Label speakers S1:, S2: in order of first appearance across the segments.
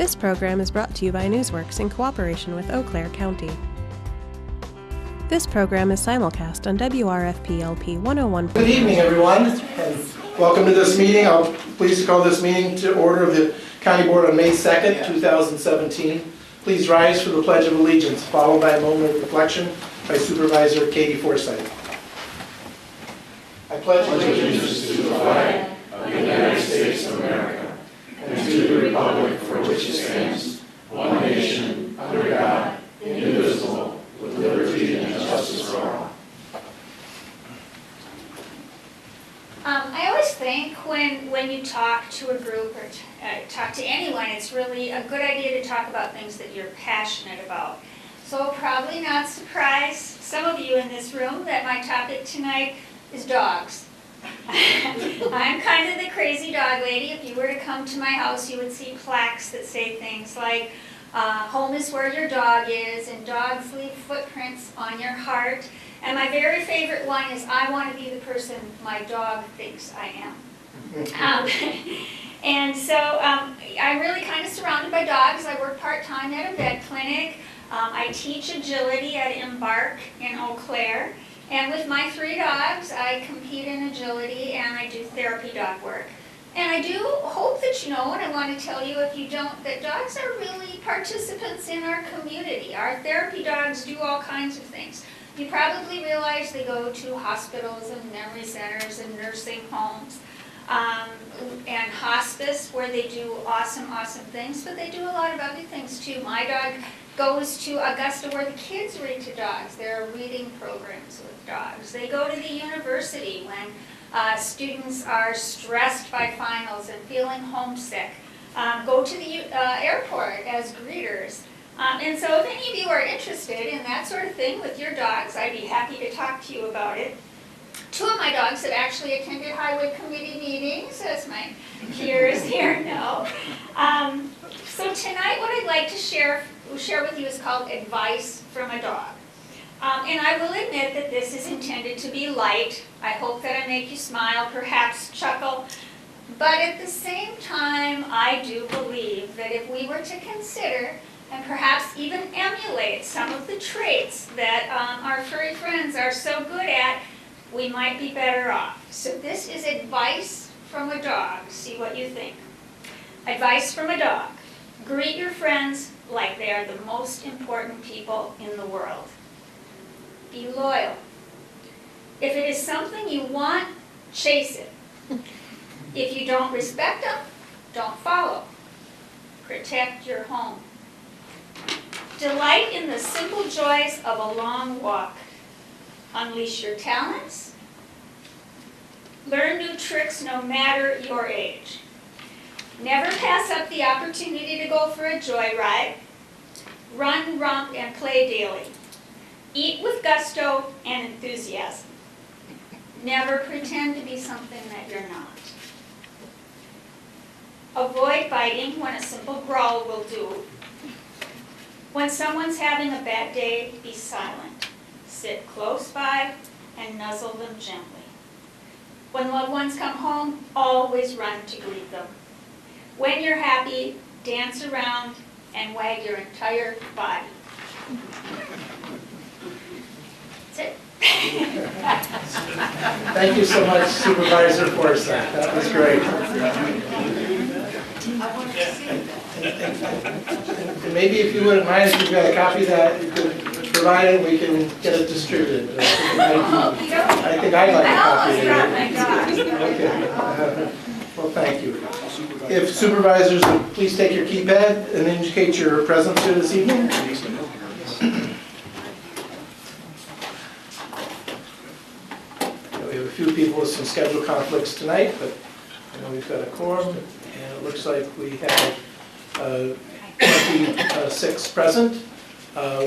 S1: This program is brought to you by Newsworks in cooperation with Eau Claire County. This program is simulcast on WRFP-LP 101.
S2: Good evening, everyone, and welcome to this meeting. I'm pleased to call this meeting to order of the County Board on May 2nd, 2017. Please rise for the Pledge of Allegiance, followed by a moment of reflection by Supervisor Katie Forsythe. I pledge allegiance to the flag of the United States of America and to the republic for which it stands, one nation, under God, indivisible, with liberty and justice for all.
S3: I always think when you talk to a group or talk to anyone, it's really a good idea to talk about things that you're passionate about. So probably not surprised, some of you in this room, that my topic tonight is dogs. I'm kind of the crazy dog lady. If you were to come to my house, you would see plaques that say things like, home is where your dog is, and dogs leave footprints on your heart. And my very favorite one is, I want to be the person my dog thinks I am. And so I'm really kind of surrounded by dogs. I work part-time at a vet clinic. I teach agility at Embark in Eau Claire. And with my 3 dogs, I compete in agility and I do therapy dog work. And I do hope that you know, and I want to tell you if you don't, that dogs are really participants in our community. Our therapy dogs do all kinds of things. You probably realize they go to hospitals and memory centers and nursing homes and hospice, where they do awesome things, but they do a lot of other things too. My dog goes to Augusta, where the kids read to dogs. There are reading programs with dogs. They go to the university when students are stressed by finals and feeling homesick. Go to the airport as greeters. And so if any of you are interested in that sort of thing with your dogs, I'd be happy to talk to you about it. 2 of my dogs have actually attended highway committee meetings, as my peers here know. So tonight what I'd like to share with you is called Advice from a Dog. And I will admit that this is intended to be light. I hope that I make you smile, perhaps chuckle. But at the same time, I do believe that if we were to consider and perhaps even emulate some of the traits that our furry friends are so good at, we might be better off. So this is advice from a dog. See what you think. Advice from a dog. Greet your friends like they are the most important people in the world. Be loyal. If it is something you want, chase it. If you don't respect them, don't follow. Protect your home. Delight in the simple joys of a long walk. Unleash your talents. Learn new tricks no matter your age. Never pass up the opportunity to go for a joyride. Run, romp, and play daily. Eat with gusto and enthusiasm. Never pretend to be something that you're not. Avoid biting when a simple growl will do. When someone's having a bad day, be silent. Sit close by and nuzzle them gently. When loved ones come home, always run to greet them. When you're happy, dance around and wag your entire body. That's it.
S2: Thank you so much, Supervisor Forsythe. That was great. And maybe if you wouldn't mind, if you've got a copy of that, you could provide it, we can get it distributed. I think I'd like a copy of it. Okay. Well, thank you. If supervisors would please take your keypad and indicate your presence here this evening. We have a few people with some schedule conflicts tonight, but I know we've got a quorum, and it looks like we have 26 present.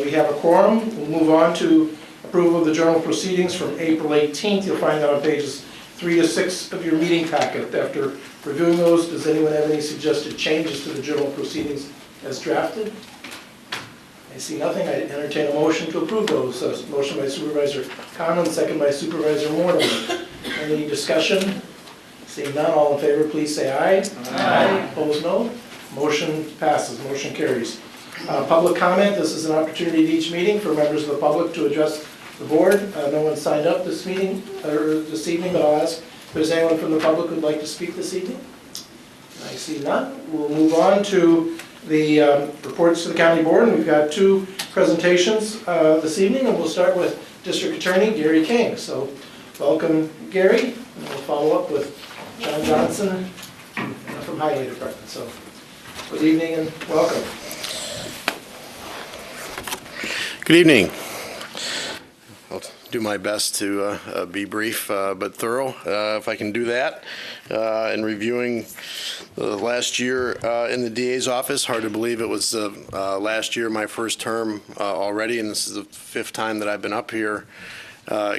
S2: We have a quorum. We'll move on to approval of the journal proceedings from April 18th. You'll find that on pages 3 to 6 of your meeting packet. After reviewing those, does anyone have any suggested changes to the journal proceedings as drafted? I see nothing. I entertain a motion to approve those. Motion by Supervisor Conlon, second by Supervisor Moore. Any discussion? Seeing none, all in favor, please say aye. Aye. Opposed, no. Motion passes, motion carries. Public comment, this is an opportunity at each meeting for members of the public to address the board. No one signed up this meeting, or this evening, but I'll ask if there's anyone from the public who'd like to speak this evening. I see none. We'll move on to the reports to the county board, and we've got two presentations this evening, and we'll start with District Attorney Gary King. So welcome, Gary, and we'll follow up with John Johnson from Highway Department. So good evening and welcome.
S4: Good evening. I'll do my best to be brief but thorough, if I can do that. In reviewing last year in the DA's office, hard to believe it was last year, my first term already, and this is the 5th time that I've been up here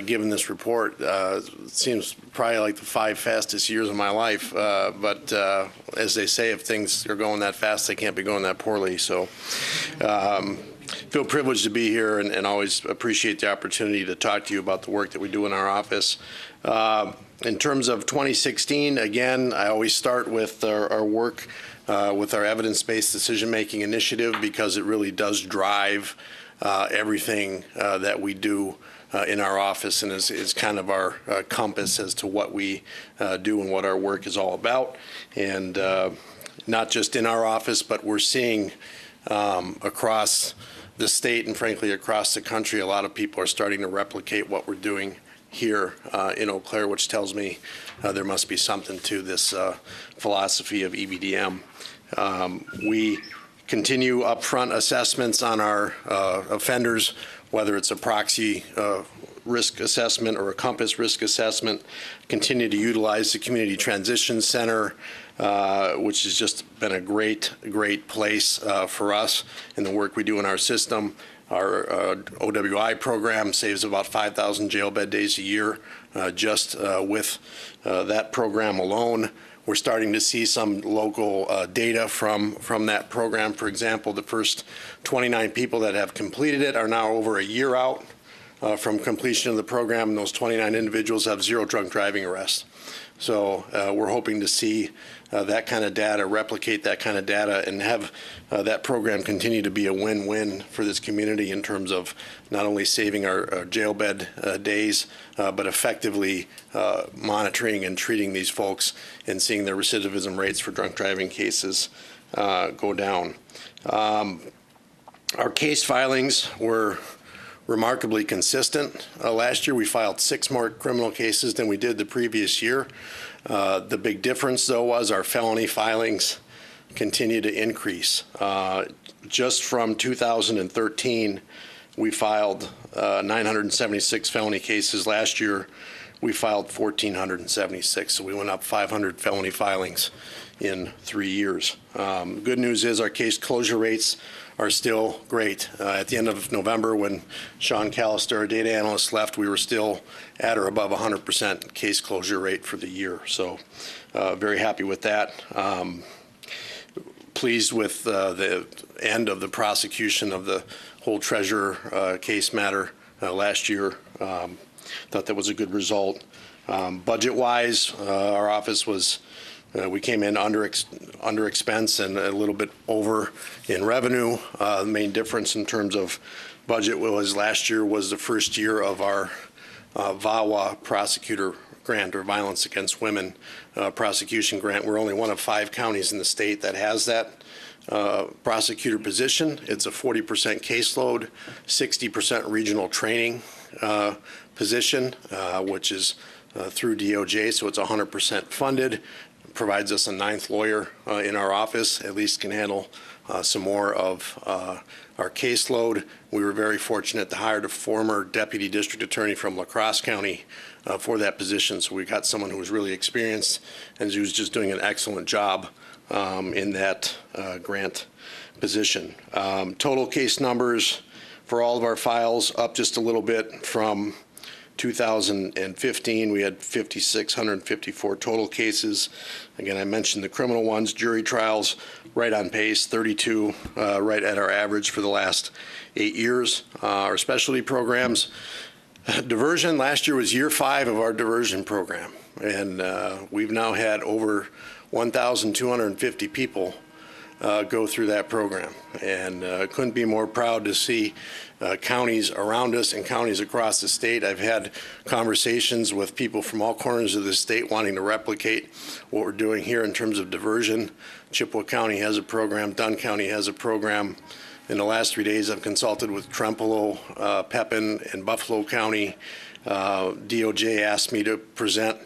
S4: given this report. It seems probably like the 5 fastest years of my life, but as they say, if things are going that fast, they can't be going that poorly. So feel privileged to be here and always appreciate the opportunity to talk to you about the work that we do in our office. In terms of 2016, again, I always start with our work with our evidence-based decision-making initiative, because it really does drive everything that we do in our office, and is kind of our compass as to what we do and what our work is all about. And not just in our office, but we're seeing across the state and frankly across the country, a lot of people are starting to replicate what we're doing here in Eau Claire, which tells me there must be something to this philosophy of EBDM. We continue upfront assessments on our offenders, whether it's a proxy risk assessment or a Compass risk assessment. Continue to utilize the Community Transition Center, which has just been a great place for us in the work we do in our system. Our OWI program saves about 5,000 jail bed days a year just with that program alone. We're starting to see some local data from that program. For example, the first 29 people that have completed it are now over a year out from completion of the program, and those 29 individuals have 0 drunk driving arrests. So we're hoping to see that kind of data, replicate that kind of data, and have that program continue to be a win-win for this community in terms of not only saving our jail bed days, but effectively monitoring and treating these folks and seeing their recidivism rates for drunk driving cases go down. Our case filings were remarkably consistent. Last year we filed 6 more criminal cases than we did the previous year. The big difference, though, was our felony filings continue to increase. Just from 2013, we filed 976 felony cases. Last year, we filed 1,476, so we went up 500 felony filings in 3 years. Good news is our case closure rates are still great. At the end of November, when Sean Callister, our data analyst, left, we were still at or above 100% case closure rate for the year. So very happy with that. Pleased with the end of the prosecution of the whole treasurer case matter last year. Thought that was a good result. Budget-wise, our office was we came in under expense and a little bit over in revenue. The main difference in terms of budget was last year was the first year of our VAWA prosecutor grant, or Violence Against Women prosecution grant. We're only one of 5 counties in the state that has that prosecutor position. It's a 40% caseload, 60% regional training position, which is through DOJ, so it's 100% funded. Provides us a 9th lawyer in our office, at least can handle some more of our caseload. We were very fortunate to hire a former deputy district attorney from La Crosse County for that position, so we got someone who was really experienced and who's just doing an excellent job in that grant position. Total case numbers for all of our files up just a little bit from 2015, we had 5,654 total cases. Again, I mentioned the criminal ones. Jury trials, right on pace, 32, right at our average for the last 8 years. Our specialty programs, diversion, last year was year 5 of our diversion program. And we've now had over 1,250 people go through that program. And couldn't be more proud to see counties around us and counties across the state. I've had conversations with people from all corners of the state wanting to replicate what we're doing here in terms of diversion. Chippewa County has a program, Dunn County has a program. In the last 3 days, I've consulted with Trempealeau, Pepin, and Buffalo County. DOJ asked me to present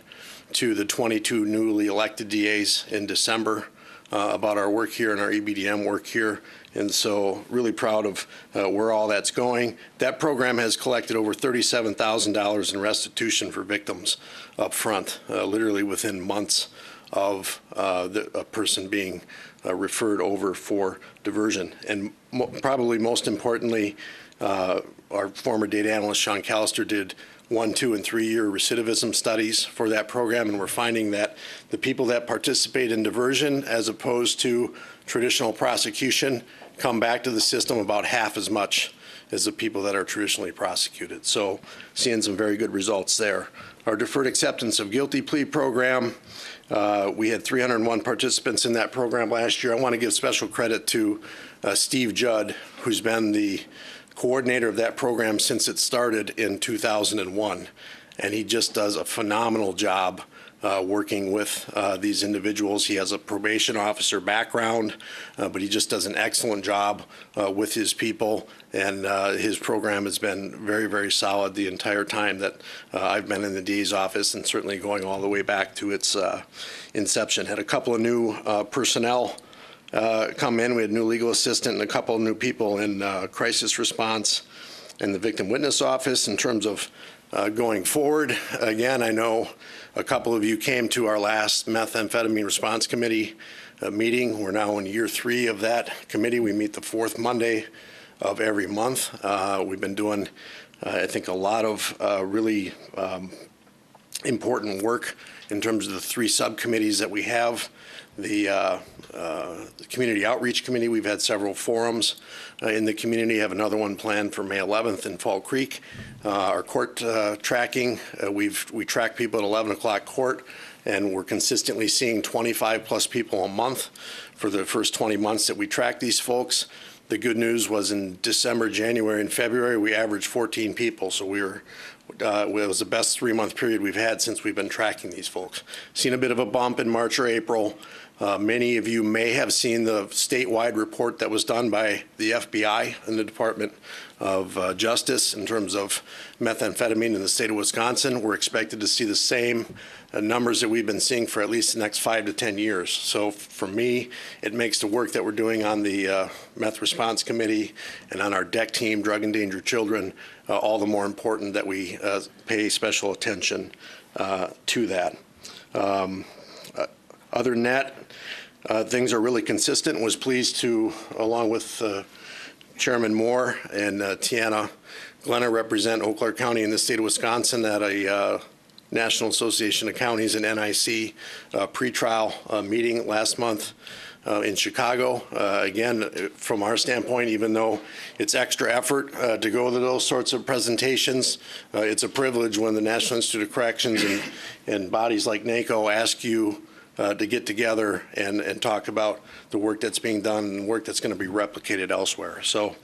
S4: to the 22 newly elected DAs in December about our work here and our EBDM work here. And so really proud of where all that's going. That program has collected over $37,000 in restitution for victims up front, literally within months of a person being referred over for diversion. And probably most importantly, our former data analyst, Sean Callister, did 1-, 2-, and 3-year recidivism studies for that program, and we're finding that the people that participate in diversion as opposed to traditional prosecution come back to the system about half as much as the people that are traditionally prosecuted. So seeing some very good results there. Our deferred acceptance of guilty plea program, we had 301 participants in that program last year. I want to give special credit to Steve Judd, who's been the coordinator of that program since it started in 2001. And he just does a phenomenal job working with these individuals. He has a probation officer background, but he just does an excellent job with his people. And his program has been very, very solid the entire time that I've been in the DA's office, and certainly going all the way back to its inception. Had a couple of new personnel come in. We had a new legal assistant and a couple of new people in crisis response and the victim witness office. In terms of going forward, again, I know a couple of you came to our last methamphetamine response committee meeting. We're now in year 3 of that committee. We meet the 4th Monday of every month. We've been doing, I think, a lot of really important work in terms of the 3 subcommittees that we have. The Community Outreach Committee, we've had several forums in the community. Have another one planned for May 11th in Fall Creek. Our court tracking, we track people at 11 o'clock court, and we're consistently seeing 25 plus people a month for the first 20 months that we track these folks. The good news was in December, January, and February, we averaged 14 people. So it was the best 3-month period we've had since we've been tracking these folks. Seen a bit of a bump in March or April. Many of you may have seen the statewide report that was done by the FBI and the Department of Justice in terms of methamphetamine in the state of Wisconsin. We're expected to see the same numbers that we've been seeing for at least the next 5 to 10 years. So for me, it makes the work that we're doing on the Meth Response Committee and on our DEC team, Drug Endangered Children, all the more important that we pay special attention to that. Other than that, things are really consistent. Was pleased to, along with Chairman Moore and Tiana Glenna, represent Eau Claire County in the state of Wisconsin at a National Association of Counties and NIC pretrial meeting last month in Chicago. Again, from our standpoint, even though it's extra effort to go to those sorts of presentations, it's a privilege when the National Institute of Corrections and bodies like NACO ask you to get together and talk about the work that's being done and work that's going to be replicated elsewhere. So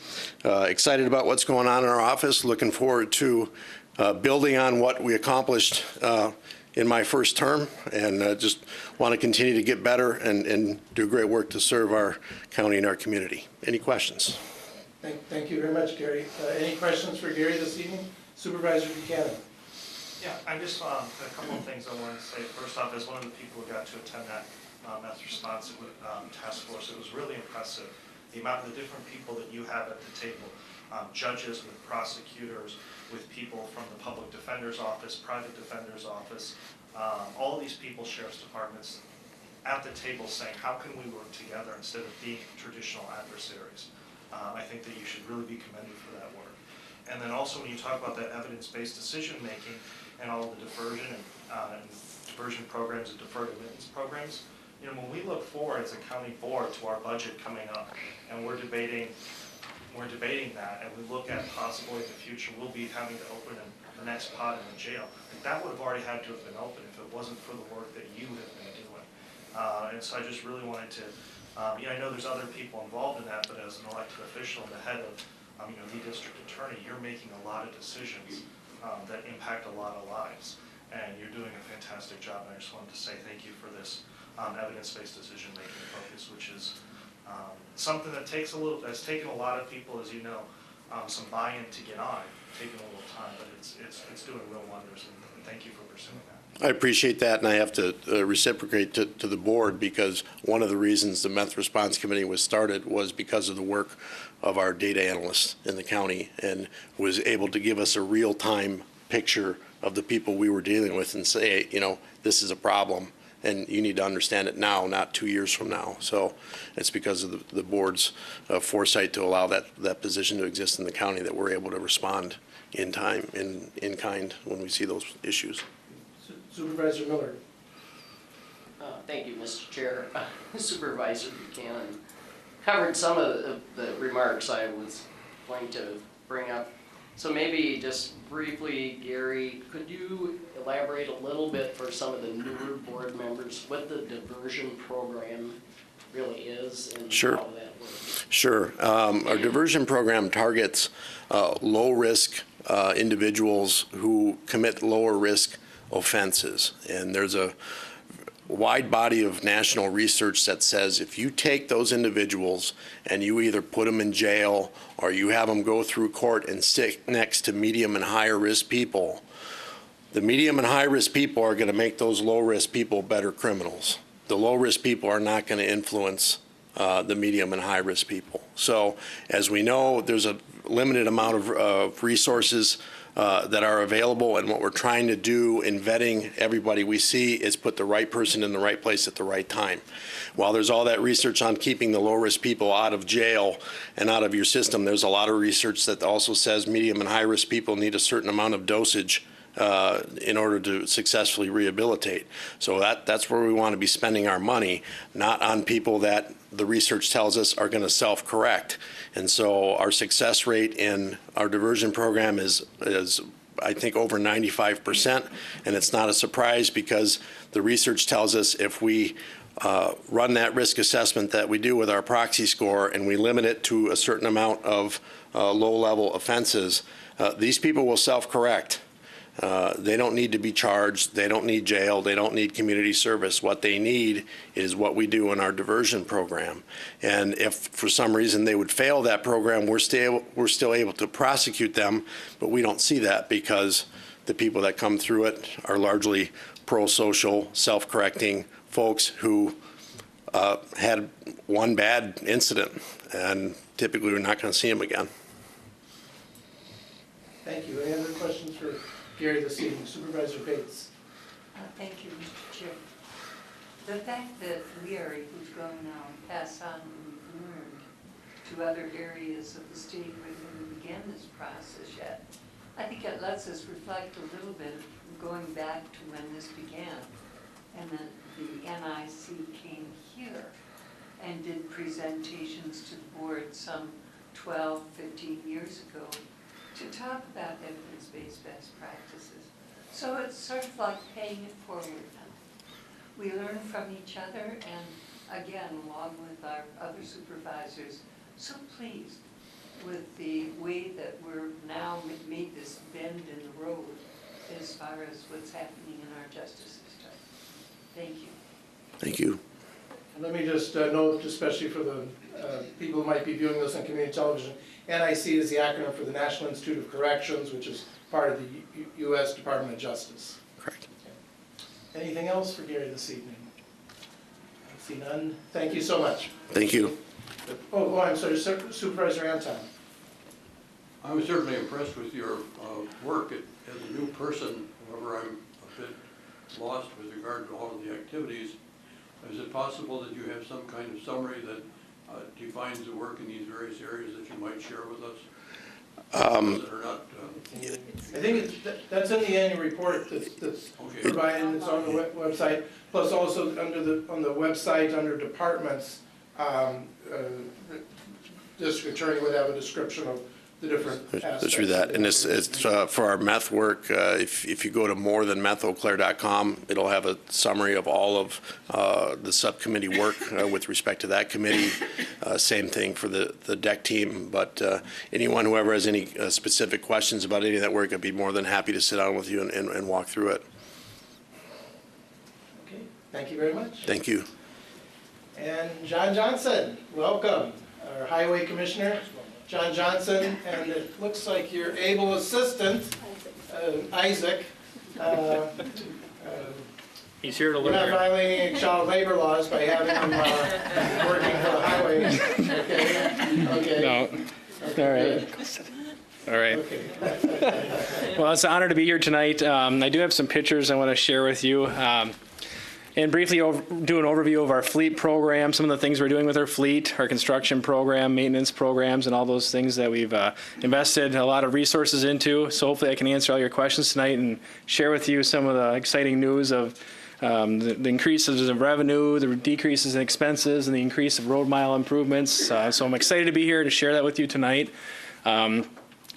S4: excited about what's going on in our office, looking forward to building on what we accomplished in my first term, and just want to continue to get better and do great work to serve our county and our community. Any questions?
S2: Thank you very much, Gary. Any questions for Gary this evening? Supervisor Buchanan.
S5: Yeah, I just a couple of things I wanted to say. First off, as one of the people who got to attend that meth response task force, it was really impressive. The amount of the different people that you have at the table, judges with prosecutors, with people from the public defender's office, private defender's office, all of these people, sheriff's departments, at the table saying, how can we work together instead of being traditional adversaries? I think that you should really be commended for that work. And then also when you talk about that evidence-based decision-making and all of the diversion and diversion programs and deferred admittance programs, you know, when we look forward as a county board to our budget coming up, and we're debating that, and we look at possibly in the future we'll be having to open the next pod in the jail. That would have already had to have been open if it wasn't for the work that you have been doing. And so I just really wanted to I know there's other people involved in that, but as an elected official and the head of, the district attorney, you're making a lot of decisions that impact a lot of lives. And you're doing a fantastic job, and I just wanted to say thank you for this evidence-based decision-making focus, which is something that that's taken a lot of people, as you know, some buy-in to get on, taking a little time, but it's doing real wonders, and thank you for pursuing that.
S4: I appreciate that, and I have to reciprocate to the board, because one of the reasons the Meth Response Committee was started was because of the work of our data analyst in the county, and was able to give us a real-time picture of the people we were dealing with and say, this is a problem, and you need to understand it now, not 2 years from now. So it's because of the board's foresight to allow that position to exist in the county that we're able to respond in time, in kind, when we see those issues.
S2: Supervisor Miller.
S6: Thank you, Mr. Chair. Supervisor Buchanan covered some of the remarks I was going to bring up. So maybe just briefly, Gary, could you elaborate a little bit for some of the newer board members what the diversion program really is and
S4: Sure.
S6: how that works?
S4: Sure. Our diversion program targets low-risk individuals who commit lower-risk offenses. And there's a wide body of national research that says if you take those individuals and you either put them in jail or you have them go through court and sit next to medium and higher risk people, the medium and high risk people are going to make those low risk people better criminals. The low risk people are not going to influence the medium and high risk people. So as we know, there's a limited amount of resources that are available, and what we're trying to do in vetting everybody we see is put the right person in the right place at the right time. While there's all that research on keeping the low-risk people out of jail and out of your system, there's a lot of research that also says medium and high-risk people need a certain amount of dosage in order to successfully rehabilitate. So that's where we want to be spending our money, not on people that the research tells us are going to self-correct. And so our success rate in our diversion program is I think over 95%, and it's not a surprise because the research tells us if we run that risk assessment that we do with our proxy score and we limit it to a certain amount of low-level offenses, these people will self-correct. They don't need to be charged. They don't need jail. They don't need community service. What they need is what we do in our diversion program. And if for some reason they would fail that program, we're still able to prosecute them, but we don't see that because the people that come through it are largely pro-social, self-correcting folks who had one bad incident, and typically we're not going to see them again.
S2: Thank you. Any other questions for Gary this evening? Supervisor Bates.
S7: Thank you, Mr. Chair. The fact that we are able to go now and pass on what we've learned to other areas of the state where we didn't begin this process yet, I think it lets us reflect a little bit of going back to when this began. And then the NIC came here and did presentations to the board some 12, 15 years ago to talk about evidence-based best practices. So it's sort of like paying it forward now. We learn from each other, and again, along with our other supervisors, so pleased with the way that we're now made this bend in the road as far as what's happening in our justice system. Thank you.
S4: Thank you.
S2: Let me just note, especially for the people who might be viewing this on community television, NIC is the acronym for the National Institute of Corrections, which is part of the U.S. Department of Justice.
S4: Correct.
S2: Okay. Anything else for Gary this evening? I see none. Thank you so much.
S4: Thank you.
S2: Oh, I'm sorry, Supervisor Anton.
S8: I was certainly impressed with your work as a new person. However, I'm a bit lost with regard to all of the activities. Is it possible that you have some kind of summary that defines the work in these various areas that you might share with us? That are not,
S2: I think that's in the annual report that's
S8: okay.
S2: provided. It's on the website. Plus, also on the website under departments, district attorney would have a description of the different aspects.
S4: Through that, and it's for our meth work. If you go to morethanmetheauclair.com, it'll have a summary of all of the subcommittee work with respect to that committee. Same thing for the deck team. But anyone, whoever has any specific questions about any of that work, I'd be more than happy to sit down with you and walk through it.
S2: Okay, thank you very much.
S4: Thank you.
S2: And John Johnson, welcome, our Highway Commissioner. John Johnson, and it looks like your able assistant, Isaac.
S9: He's here to
S2: We're
S9: learn.
S2: not
S9: here.
S2: violating any child labor laws by having him working for the highway. Okay?
S9: No. All right. All right.
S2: Okay.
S9: Well, it's an honor to be here tonight. I do have some pictures I want to share with you. And briefly do an overview of our fleet program, some of the things we're doing with our fleet, our construction program, maintenance programs, and all those things that we've invested a lot of resources into. So hopefully I can answer all your questions tonight and share with you some of the exciting news of the increases of revenue, the decreases in expenses, and the increase of road mile improvements. So I'm excited to be here to share that with you tonight. And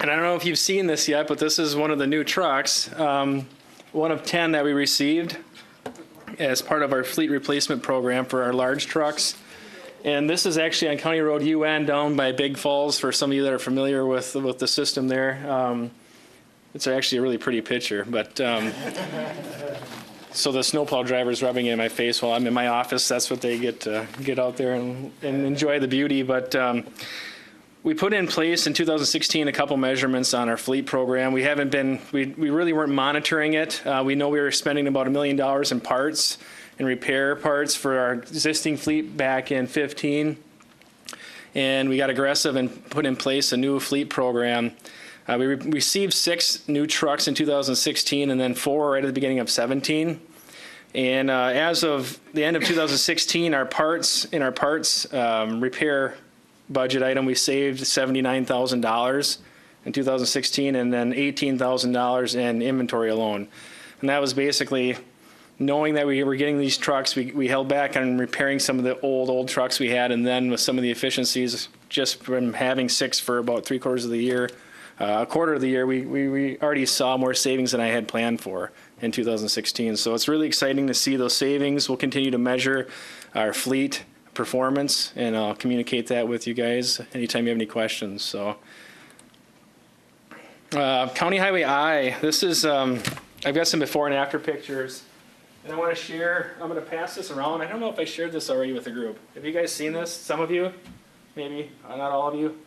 S9: I don't know if you've seen this yet, but this is one of the new trucks, one of 10 that we received as part of our fleet replacement program for our large trucks. And this is actually on County Road UN down by Big Falls, for some of you that are familiar with the system there. It's actually a really pretty picture, but so the snowplow driver's rubbing it in my face while I'm in my office. That's what they get to get out there and enjoy the beauty. But we put in place in 2016 a couple measurements on our fleet program. We really weren't monitoring it. We know we were spending about $1 million in parts and repair parts for our existing fleet back in 15. And we got aggressive and put in place a new fleet program. We received 6 new trucks in 2016 and then 4 right at the beginning of 17. And as of the end of 2016, our parts repair budget item, we saved $79,000 in 2016, and then $18,000 in inventory alone. And that was basically knowing that we were getting these trucks. We held back on repairing some of the old trucks we had, and then with some of the efficiencies, just from having 6 for about 3/4 of the year, a quarter of the year, we already saw more savings than I had planned for in 2016. So it's really exciting to see those savings. We'll continue to measure our fleet performance, and I'll communicate that with you guys anytime you have any questions. So County Highway I, this is I've got some before and after pictures, and I want to share. I'm going to pass this around. I don't know if I shared this already with the group. Have you guys seen this? Some of you, maybe not all of you.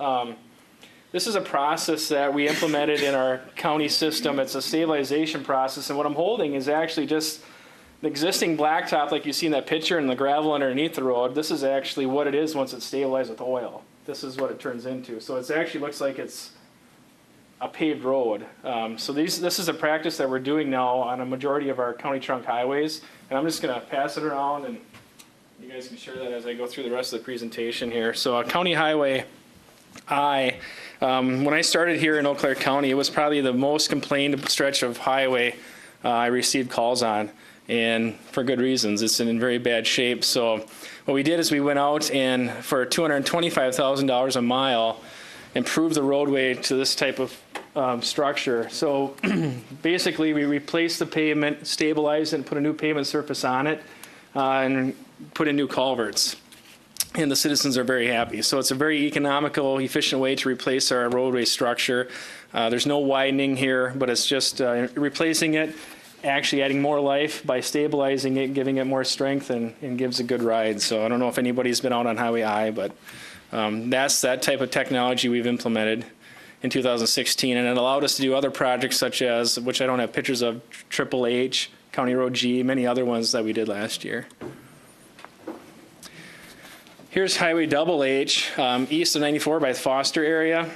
S9: This is a process that we implemented in our county system. It's a stabilization process, and what I'm holding is actually just the existing blacktop, like you see in that picture, and the gravel underneath the road. This is actually what it is once it's stabilized with oil. This is what it turns into. So it actually looks like it's a paved road. So this is a practice that we're doing now on a majority of our county trunk highways. And I'm just going to pass it around, and you guys can share that as I go through the rest of the presentation here. So County Highway I, when I started here in Eau Claire County, it was probably the most complained stretch of highway I received calls on. And for good reasons. It's in very bad shape. So what we did is we went out and for $225,000 a mile, improved the roadway to this type of structure. So basically we replaced the pavement, stabilized it, and put a new pavement surface on it, and put in new culverts. And the citizens are very happy. So it's a very economical, efficient way to replace our roadway structure. There's no widening here, but it's just replacing it, actually adding more life by stabilizing it, giving it more strength, and gives a good ride. So I don't know if anybody's been out on Highway I, but that's that type of technology we've implemented in 2016. And it allowed us to do other projects such as, which I don't have pictures of, Triple H, County Road G, many other ones that we did last year. Here's Highway Double H, east of 94 by the Foster area.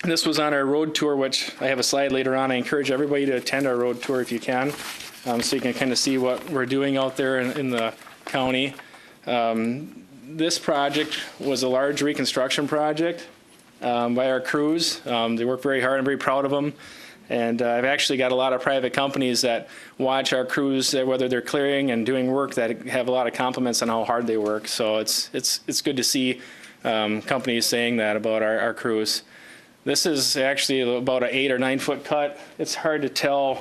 S9: This was on our road tour, which I have a slide later on. I encourage everybody to attend our road tour if you can, so you can kind of see what we're doing out there in the county. This project was a large reconstruction project by our crews. They work very hard. I'm very proud of them. And I've actually got a lot of private companies that watch our crews, whether they're clearing and doing work, that have a lot of compliments on how hard they work. So it's good to see companies saying that about our crews. This is actually about an 8 or 9 foot cut. It's hard to tell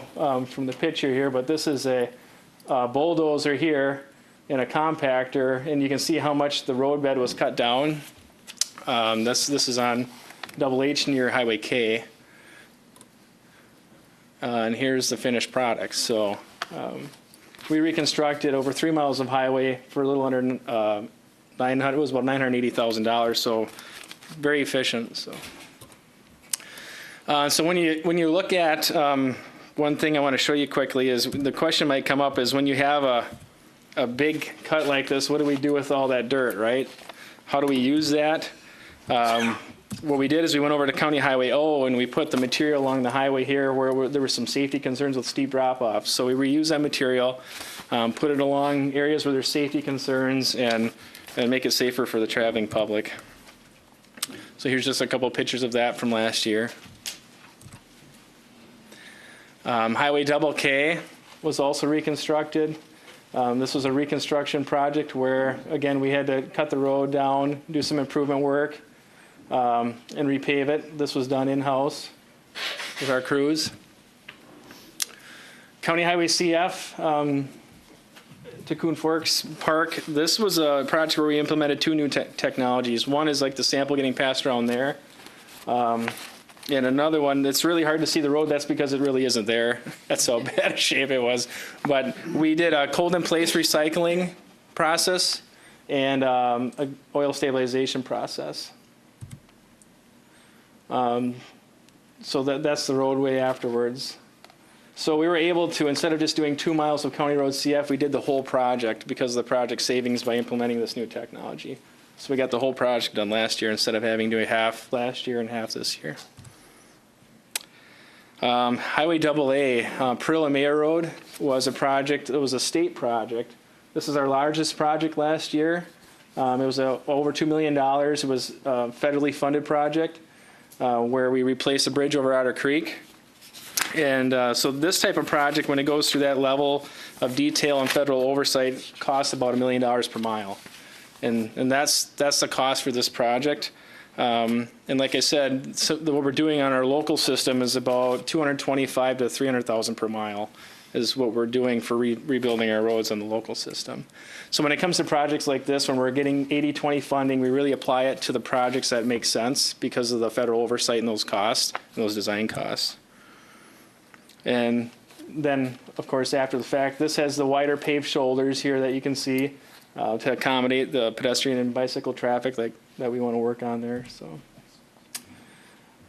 S9: from the picture here, but this is a bulldozer here and a compactor, and you can see how much the roadbed was cut down. This is on Double H near Highway K. And here's the finished product. So we reconstructed over 3 miles of highway for a little under $900. It was about $980,000. So very efficient. So when you look at one thing I want to show you quickly is the question might come up is when you have a big cut like this, what do we do with all that dirt, right? How do we use that? What we did is we went over to County Highway O and we put the material along the highway here where there were some safety concerns with steep drop-offs. So we reuse that material, put it along areas where there's safety concerns and make it safer for the traveling public. So here's just a couple pictures of that from last year. Highway Double K was also reconstructed. This was a reconstruction project where, again, we had to cut the road down, do some improvement work, and repave it. This was done in-house with our crews. County Highway CF, Ticoon Forks Park. This was a project where we implemented 2 new technologies. One is like the sample getting passed around there. And another one, it's really hard to see the road. That's because it really isn't there. That's how bad a shape it was. But we did a cold-in-place recycling process and an oil stabilization process. So that's the roadway afterwards. So we were able to, instead of just doing 2 miles of County Road CF, we did the whole project because of the project savings by implementing this new technology. So we got the whole project done last year instead of having to do half last year and half this year. Highway AA, Perilla Mayor Road was a project. It was a state project. This is our largest project last year. It was over $2 million. It was a federally funded project where we replaced a bridge over Otter Creek. And so this type of project, when it goes through that level of detail and federal oversight, costs about $1 million per mile. And that's the cost for this project. And like I said, so what we're doing on our local system is about $225,000 to $300,000 per mile is what we're doing for rebuilding our roads on the local system. So when it comes to projects like this, when we're getting 80-20 funding, we really apply it to the projects that make sense because of the federal oversight and those costs, and those design costs. And then, of course, after the fact, this has the wider paved shoulders here that you can see to accommodate the pedestrian and bicycle traffic that we want to work on there. So,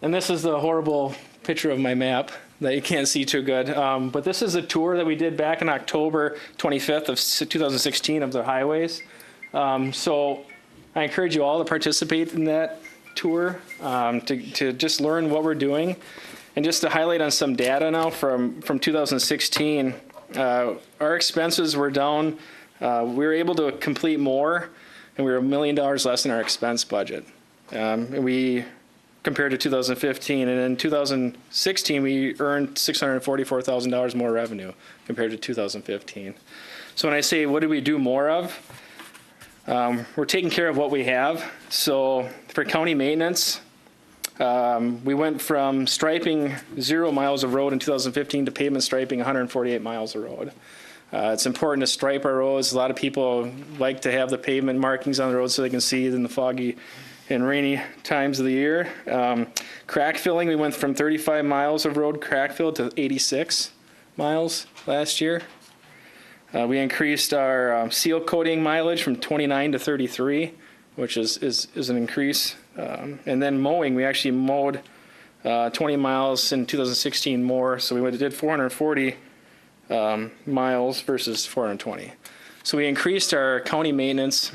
S9: and this is the horrible picture of my map that you can't see too good. But this is a tour that we did back in October 25th of 2016 of the highways. So I encourage you all to participate in that tour to just learn what we're doing. And just to highlight on some data now from 2016, our expenses were down. We were able to complete more, and we were $1 million less than our expense budget. We compared to 2015, and in 2016 we earned $644,000 more revenue compared to 2015. So when I say what do we do more of, we're taking care of what we have. So for county maintenance, we went from striping 0 miles of road in 2015 to pavement striping 148 miles of road. It's important to stripe our roads. A lot of people like to have the pavement markings on the road so they can see it in the foggy and rainy times of the year. Crack filling, we went from 35 miles of road crack fill to 86 miles last year. We increased our seal coating mileage from 29 to 33, which is an increase. And then mowing, we actually mowed 20 miles in 2016 more, so we did 440 miles versus 420. So we increased our county maintenance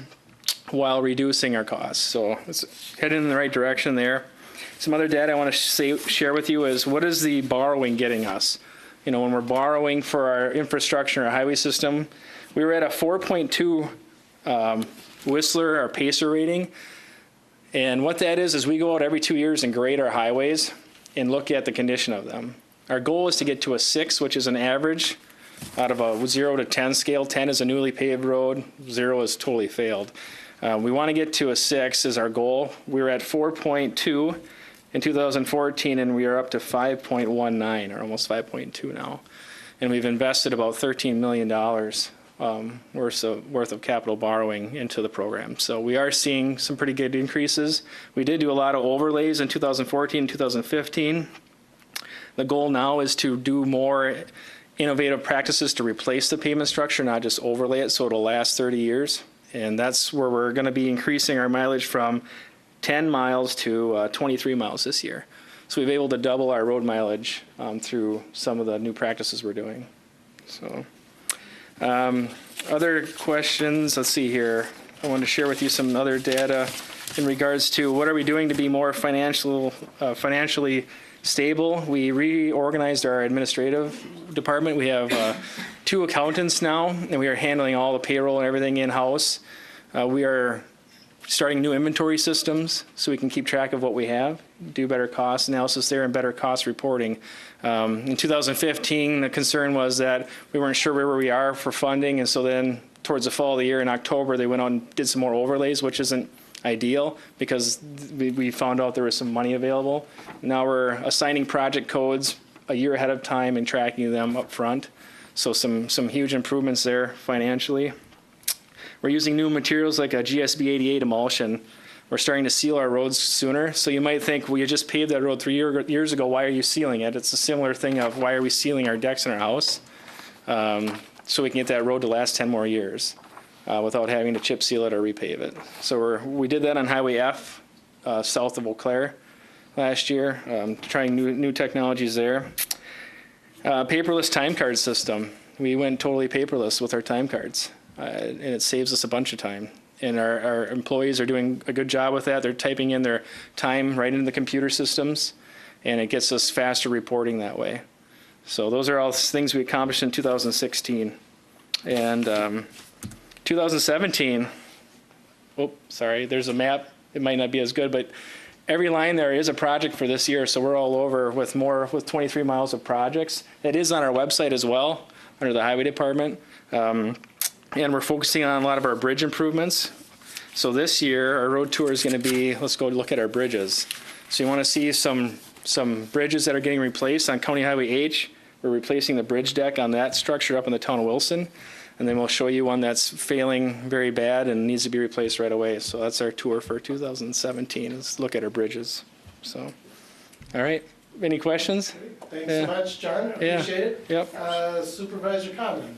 S9: while reducing our costs. So it's heading in the right direction there. Some other data I want to share with you is what is the borrowing getting us? You know, when we're borrowing for our infrastructure, our highway system, we were at a 4.2 Whistler, our PACER rating. And what that is we go out every 2 years and grade our highways and look at the condition of them. Our goal is to get to a 6, which is an average out of a 0 to 10 scale. 10 is a newly paved road, 0 is totally failed. We want to get to a 6 is our goal. We were at 4.2 in 2014, and we are up to 5.19, or almost 5.2 now. And we've invested about $13 million worth of capital borrowing into the program. So we are seeing some pretty good increases. We did do a lot of overlays in 2014 and 2015. The goal now is to do more innovative practices to replace the pavement structure, not just overlay it so it'll last 30 years. And that's where we're going to be increasing our mileage from 10 miles to 23 miles this year. So we've been able to double our road mileage through some of the new practices we're doing. So, other questions? Let's see here. I wanted to share with you some other data in regards to what are we doing to be more financially stable. We reorganized our administrative department. We have 2 accountants now, and we are handling all the payroll and everything in-house. We are starting new inventory systems so we can keep track of what we have, do better cost analysis there and better cost reporting. In 2015, the concern was that we weren't sure where we are for funding, and so then towards the fall of the year in October, they went on and did some more overlays, which isn't ideal because we found out there was some money available. Now we're assigning project codes a year ahead of time and tracking them up front. So some huge improvements there financially. We're using new materials like a GSB 88 emulsion. We're starting to seal our roads sooner. So you might think, well, you just paved that road 3 years ago. Why are you sealing it? It's a similar thing of why are we sealing our decks in our house? So we can get that road to last 10 more years without having to chip seal it or repave it. So we did that on Highway F south of Eau Claire last year, trying new technologies there. Paperless time card system. We went totally paperless with our time cards. And it saves us a bunch of time. And our employees are doing a good job with that. They're typing in their time right into the computer systems, and it gets us faster reporting that way. So those are all things we accomplished in 2016. And 2017, there's a map. It might not be as good, but every line there is a project for this year, so we're all over with 23 miles of projects. It is on our website as well, under the Highway Department. And we're focusing on a lot of our bridge improvements. So this year, our road tour is going to be, let's go look at our bridges. So you want to see some bridges that are getting replaced on County Highway H. We're replacing the bridge deck on that structure up in the town of Wilson. And then we'll show you one that's failing very bad and needs to be replaced right away. So that's our tour for 2017, is look at our bridges. So, all right. Any questions?
S2: Thanks so much, John. Appreciate it.
S9: Yep.
S2: Supervisor Conlon.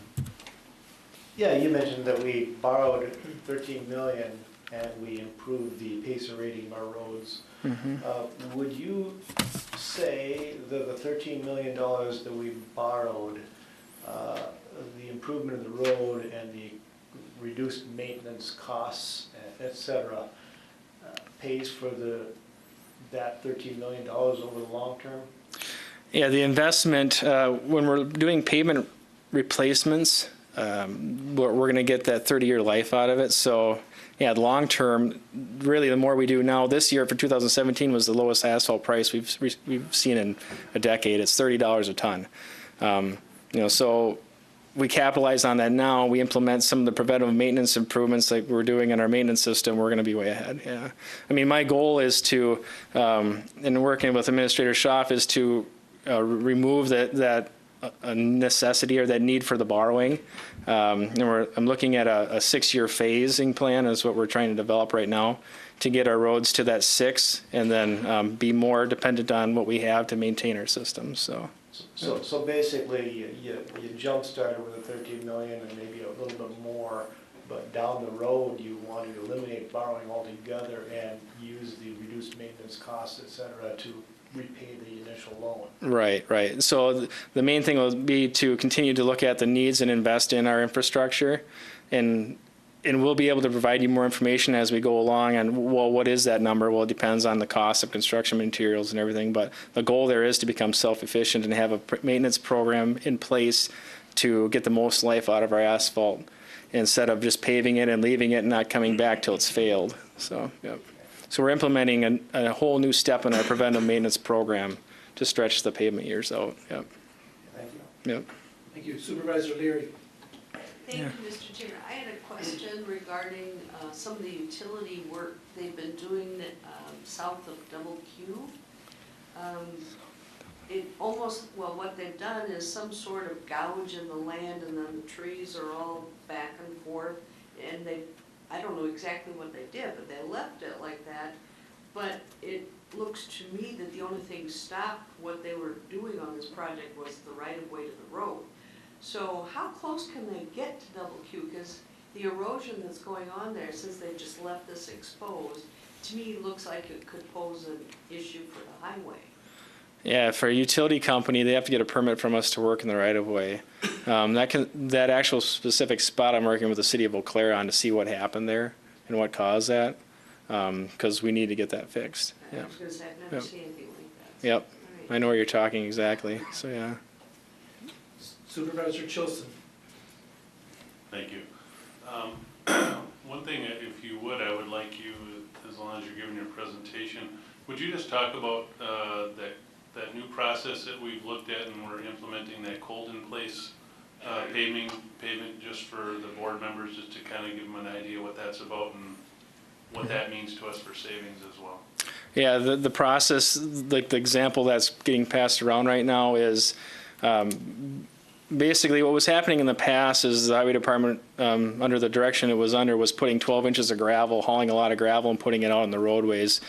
S10: Yeah, you mentioned that we borrowed 13 million and we improved the pacer rating of our roads. Would you say that the $13 million that we borrowed, the improvement of the road and the reduced maintenance costs, et cetera, pays for that $13 million over the long term?
S9: Yeah, the investment, when we're doing pavement replacements, we're going to get that 30-year life out of it. So, yeah, long term, really, the more we do now, this year for 2017 was the lowest asphalt price we've seen in a decade. It's $30 a ton. So we capitalize on that now. We implement some of the preventive maintenance improvements like we're doing in our maintenance system. We're going to be way ahead. Yeah, I mean, my goal is to, in working with Administrator Schaaf, is to remove that a necessity or that need for the borrowing. And I'm looking at a 6-year phasing plan is what we're trying to develop right now to get our roads to that 6 and then be more dependent on what we have to maintain our systems.
S10: So basically, you jump started with the 13 million and maybe a little bit more, but down the road you want to eliminate borrowing altogether and use the reduced maintenance costs, et cetera, to repay the initial loan.
S9: Right. So the main thing will be to continue to look at the needs and invest in our infrastructure, and we'll be able to provide you more information as we go along on, well, what is that number? Well, it depends on the cost of construction materials and everything, but the goal there is to become self-efficient and have a maintenance program in place to get the most life out of our asphalt instead of just paving it and leaving it and not coming back till it's failed. So, yep. So we're implementing a whole new step in our preventive maintenance program to stretch the pavement years out. Yep.
S10: Thank you.
S9: Yep.
S2: Thank you. Supervisor Leary.
S11: Thank you, Mr. Chair. I had a question regarding some of the utility work they've been doing south of Double Q. it almost, well, what they've done is some sort of gouge in the land, and then the trees are all back and forth, and they, I don't know exactly what they did, but they left it like that. But it looks to me that the only thing stopped what they were doing on this project was the right-of-way to the road. So how close can they get to Double Q? Because the erosion that's going on there, since they've just left this exposed, to me looks like it could pose an issue for the highway.
S9: Yeah, for a utility company, they have to get a permit from us to work in the right of way. That actual specific spot, I'm working with the city of Eau Claire on to see what happened there and what caused that, because we need to get that fixed.
S11: I was gonna say, I've never seen anything like that.
S9: Yep,
S11: All right.
S9: I know where you're talking exactly, so yeah.
S2: Supervisor Chilson.
S12: Thank you. One thing, if you would, I would like you, as long as you're giving your presentation, would you just talk about that new process that we've looked at and we're implementing, that cold in place pavement just for the board members, just to kind of give them an idea what that's about and what that means to us for savings as well?
S9: Yeah, the process, like the example that's getting passed around right now is basically what was happening in the past is the highway department, under the direction it was under, was putting 12 inches of gravel, hauling a lot of gravel and putting it out on the roadways.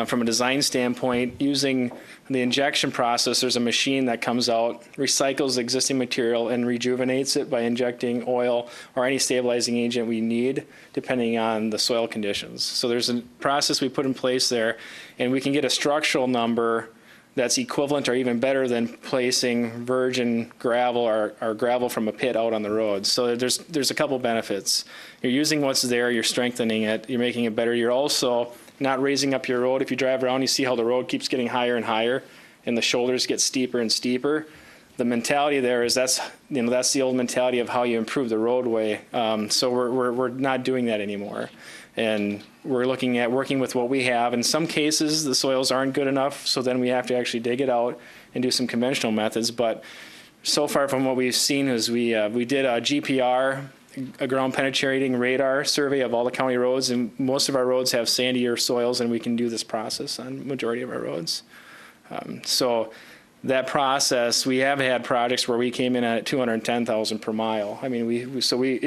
S9: From a design standpoint, using the injection process, there's a machine that comes out, recycles the existing material and rejuvenates it by injecting oil or any stabilizing agent we need, depending on the soil conditions. So there's a process we put in place there, and we can get a structural number that's equivalent or even better than placing virgin gravel or gravel from a pit out on the road. So there's a couple benefits. You're using what's there, you're strengthening it, you're making it better. You're also not raising up your road. If you drive around, you see how the road keeps getting higher and higher and the shoulders get steeper and steeper. The mentality there is that's the old mentality of how you improve the roadway. So we're not doing that anymore. And we're looking at working with what we have. In some cases, the soils aren't good enough, so then we have to actually dig it out and do some conventional methods. But so far from what we've seen is we did a GPR, a ground penetrating radar survey of all the county roads, and most of our roads have sandier soils, and we can do this process on majority of our roads. So that process, we have had projects where we came in at 210,000 per mile. I mean,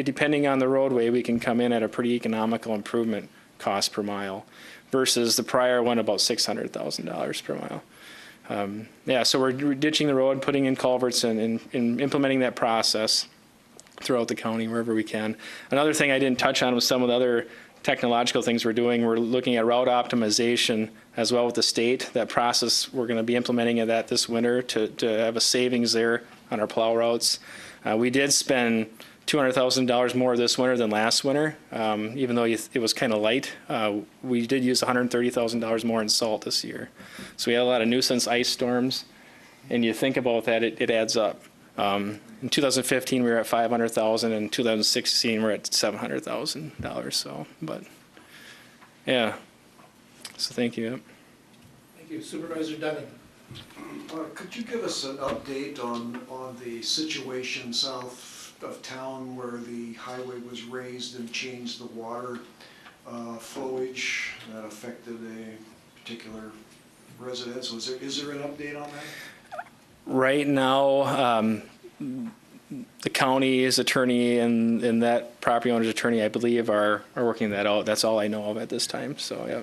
S9: depending on the roadway, we can come in at a pretty economical improvement cost per mile, versus the prior one about $600,000 per mile. Yeah, so we're ditching the road, putting in culverts, and implementing that process throughout the county wherever we can. Another thing I didn't touch on was some of the other technological things we're doing. We're looking at route optimization as well with the state. That process, we're going to be implementing that this winter to have a savings there on our plow routes. We did spend $200,000 more this winter than last winter, even though it was kind of light. We did use $130,000 more in salt this year. So we had a lot of nuisance ice storms, and you think about that, it adds up. In 2015, we were at $500,000. In 2016, we're at $700,000. So, but yeah. So thank you.
S2: Thank you. Supervisor Dunning.
S13: Could you give us an update on the situation south of town where the highway was raised and changed the water flowage that affected a particular residence? Is there an update on that?
S9: Right now, the county's attorney and that property owner's attorney, I believe, are working that out. That's all I know of at this time. So, yeah.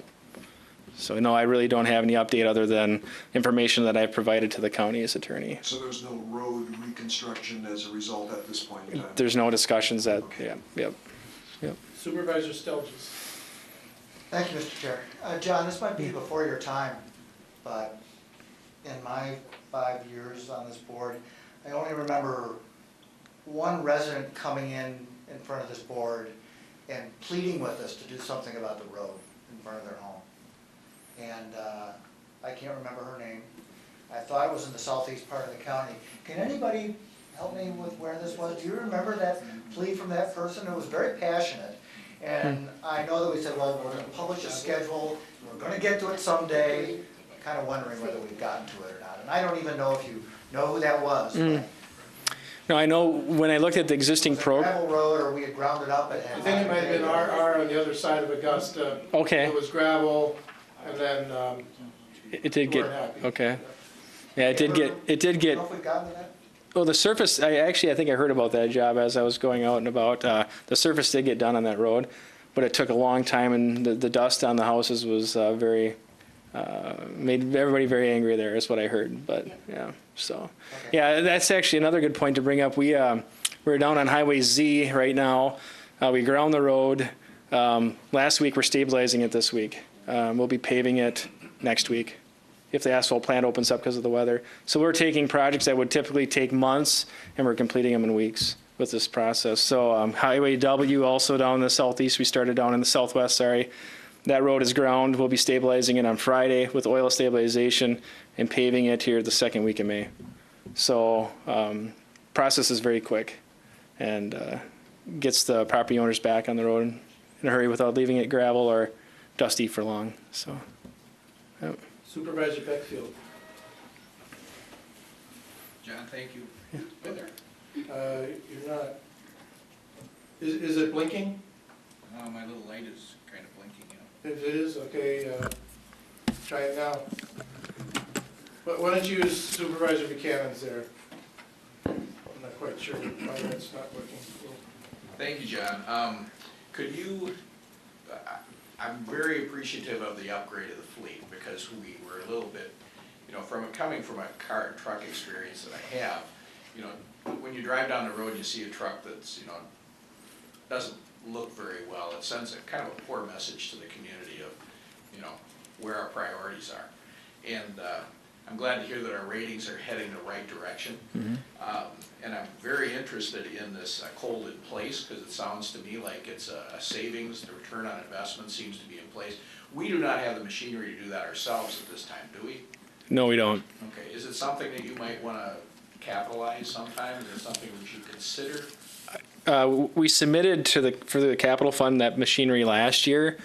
S9: So, no, I really don't have any update other than information that I've provided to the county's attorney.
S13: So there's no road reconstruction as a result at this point in time?
S9: There's no discussions that,
S13: okay.
S9: Yep.
S2: Supervisor Stelges.
S14: Thank you, Mr. Chair. John, this might be before your time, but in my 5 years on this board, I only remember one resident coming in front of this board and pleading with us to do something about the road in front of their home. And I can't remember her name. I thought it was in the southeast part of the county. Can anybody help me with where this was? Do you remember that plea from that person? It was very passionate. And I know that we said, well, we're going to publish a schedule, we're going to get to it someday. I'm kind of wondering whether we've gotten to it or not. And I don't even know if you know who that was.
S9: No, I know when I looked at the existing program.
S14: Gravel road, or we had ground it up.
S2: I think it might have been R on the other side of Augusta.
S9: Okay.
S2: It was gravel, and then
S9: It did
S2: You
S9: get,
S2: weren't happy.
S9: okay. Yeah, it did get,
S14: I don't know if we've gotten to that.
S9: well, the surface, I think I heard about that job as I was going out and about. The surface did get done on that road, but it took a long time, and the dust on the houses was made everybody very angry there, is what I heard. But, yeah, so. Yeah, that's actually another good point to bring up. We're down on Highway Z right now. We ground the road. Last week, we're stabilizing it this week. We'll be paving it next week if the asphalt plant opens up because of the weather. So we're taking projects that would typically take months, and we're completing them in weeks with this process. So Highway W also down in the southeast, we started down in the southwest, sorry. That road is ground. We'll be stabilizing it on Friday with oil stabilization and paving it here the second week of May. So process is very quick and gets the property owners back on the road in a hurry without leaving it gravel or dusty for long. So. Yep.
S2: Supervisor Beckfield.
S15: John, thank you.
S2: Been there. You're not, is it blinking?
S15: My little light is kind of blinking, you know.
S2: If it is, okay, try it now. Why don't you use Supervisor Buchanan's there? I'm not quite sure why that's not working.
S15: Thank you, John. Could you, I'm very appreciative of the upgrade of the fleet because we were a little bit, you know, coming from a car and truck experience that I have, you know, when you drive down the road and you see a truck that's, you know, doesn't look very well, it sends a kind of a poor message to the community of, you know, where our priorities are. And I'm glad to hear that our ratings are heading the right direction.
S9: Mm-hmm.
S15: And I'm very interested in this cold in place because it sounds to me like it's a savings. The return on investment seems to be in place. We do not have the machinery to do that ourselves at this time, do we?
S9: No, we don't.
S15: Okay, is it something that you might want to capitalize sometime? Is it something we should consider?
S9: We submitted for the capital fund that machinery last year.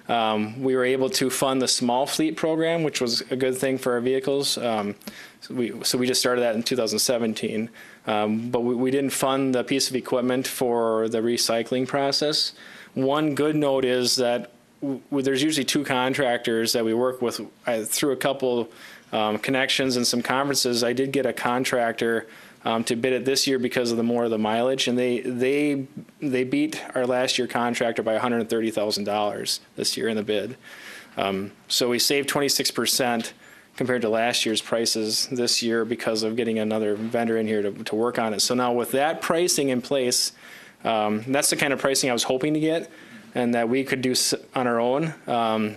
S9: We were able to fund the small fleet program, which was a good thing for our vehicles. So we just started that in 2017. But we didn't fund the piece of equipment for the recycling process. One good note is that there's usually two contractors that we work with. Through a couple connections and some conferences, I did get a contractor to bid it this year because of the mileage, and they beat our last year contractor by $130,000 this year in the bid. So we saved 26% compared to last year's prices this year because of getting another vendor in here to work on it. So now with that pricing in place, that's the kind of pricing I was hoping to get and that we could do on our own.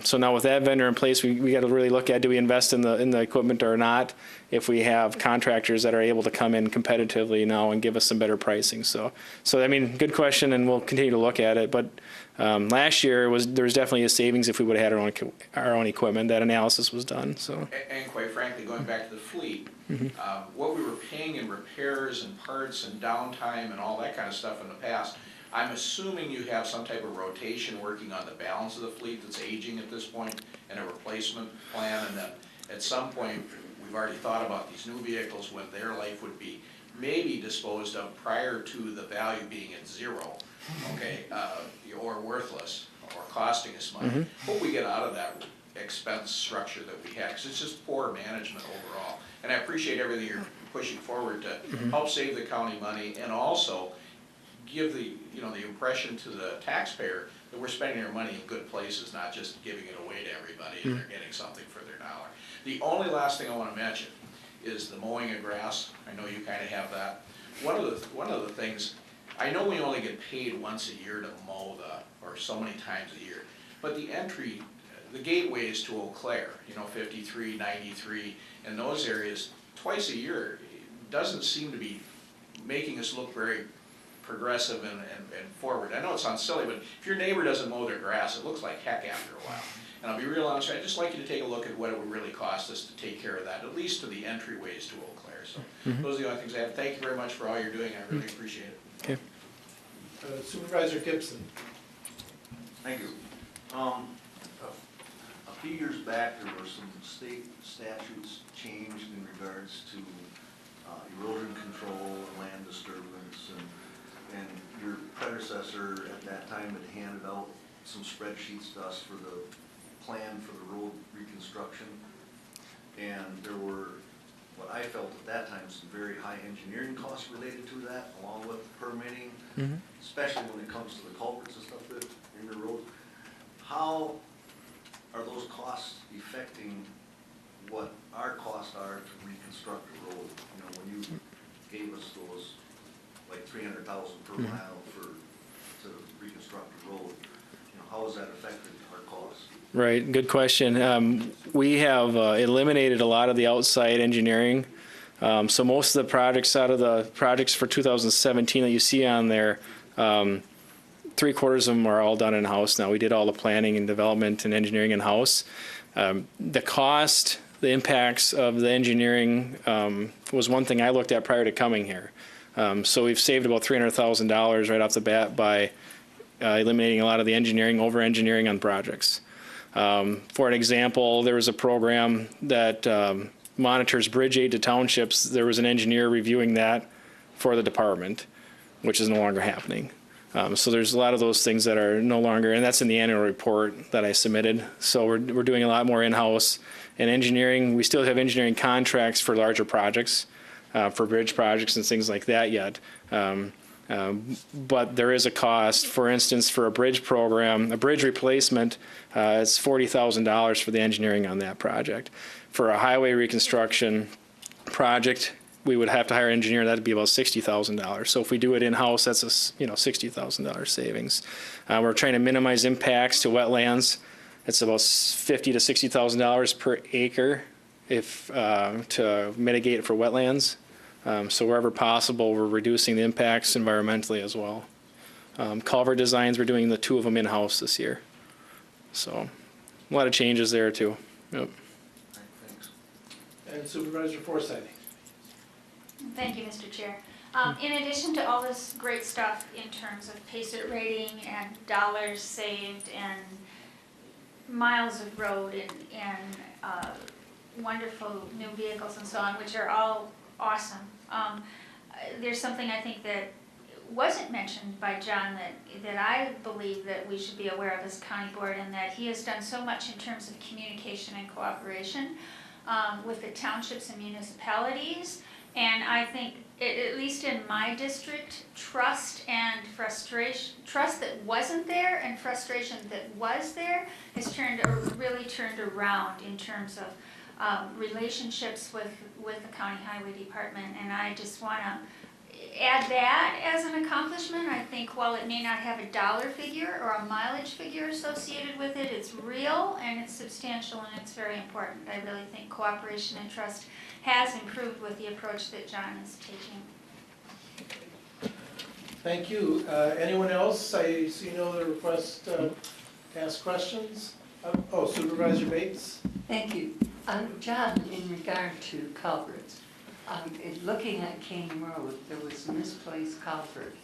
S9: So now with that vendor in place, we got to really look at, do we invest in the equipment or not, if we have contractors that are able to come in competitively now and give us some better pricing. So I mean, good question, and we'll continue to look at it. But last year there was definitely a savings if we would have had our own equipment. That analysis was done. So.
S15: And quite frankly, going back to the fleet,
S9: Mm-hmm.
S15: What we were paying in repairs and parts and downtime and all that kind of stuff in the past, I'm assuming you have some type of rotation working on the balance of the fleet that's aging at this point and a replacement plan, and then at some point, we've already thought about these new vehicles when their life would be maybe disposed of prior to the value being at zero, okay, or worthless, or costing us money.
S9: Mm-hmm.
S15: What we get out of that expense structure that we have, because it's just poor management overall. And I appreciate everything you're pushing forward to help save the county money and also give the impression to the taxpayer that we're spending our money in good places, not just giving it away to everybody and they're getting something for their dollar. The only last thing I want to mention is the mowing of grass. I know you kind of have that. One of the things, I know we only get paid once a year to mow or so many times a year, but the gateways to Eau Claire, 53, 93, and those areas, twice a year, doesn't seem to be making us look very progressive and forward. I know it sounds silly, but if your neighbor doesn't mow their grass, it looks like heck after a while. And I'll be real honest, I'd just like you to take a look at what it would really cost us to take care of that, at least to the entryways to Eau Claire. So those are the only things I have. Thank you very much for all you're doing. I really appreciate it.
S9: Okay.
S2: Supervisor Gibson.
S16: Thank you. A few years back, there were some state statutes changed in regards to erosion control and land disturbance, and your predecessor at that time had handed out some spreadsheets to us for the plan for the road reconstruction. And there were, what I felt at that time, some very high engineering costs related to that, along with permitting, especially when it comes to the culverts and stuff that in the road. How are those costs affecting what our costs are to reconstruct the road? You know, when you gave us those, like 300,000 per mile to reconstruct the road, you know, how has that affected our costs?
S9: Right, good question. We have eliminated a lot of the outside engineering. So most of the projects out of the projects for 2017 that you see on there, 3/4 of them are all done in-house now. We did all the planning and development and engineering in-house. The cost, the impacts of the engineering was one thing I looked at prior to coming here. So we've saved about $300,000 right off the bat by eliminating a lot of the engineering, over-engineering on projects. For an example, there was a program that monitors bridge aid to townships. There was an engineer reviewing that for the department, which is no longer happening. So there's a lot of those things that are no longer, and that's in the annual report that I submitted. So we're doing a lot more in-house. And engineering, we still have engineering contracts for larger projects, for bridge projects and things like that yet. But there is a cost. For instance, for a bridge program, a bridge replacement, it's $40,000 for the engineering on that project. For a highway reconstruction project, we would have to hire an engineer. That'd be about $60,000. So if we do it in-house, that's a $60,000 savings. We're trying to minimize impacts to wetlands. It's about $50,000 to $60,000 per acre to mitigate for wetlands. So wherever possible, we're reducing the impacts environmentally as well. Culvert designs, we're doing the 2 of them in-house this year. So a lot of changes there too. Yep.
S2: And Supervisor Forsythe.
S3: Thank you, Mr. Chair. In addition to all this great stuff in terms of PACER rating and dollars saved and miles of road and wonderful new vehicles and so on, which are all awesome, there's something I think that wasn't mentioned by John that I believe that we should be aware of as county board, and that he has done so much in terms of communication and cooperation with the townships and municipalities. And I think, at least in my district, trust and frustration, trust that wasn't there and frustration that was there has really turned around in terms of relationships with the county highway department. And I just want to add that as an accomplishment. I think while it may not have a dollar figure or a mileage figure associated with it, it's real and it's substantial and it's very important. I really think cooperation and trust has improved with the approach that John is taking.
S2: Thank you. Anyone else? I see no other request to ask questions. Supervisor Bates.
S7: Thank you. John, in regard to culverts, looking at King Road, there was a misplaced culvert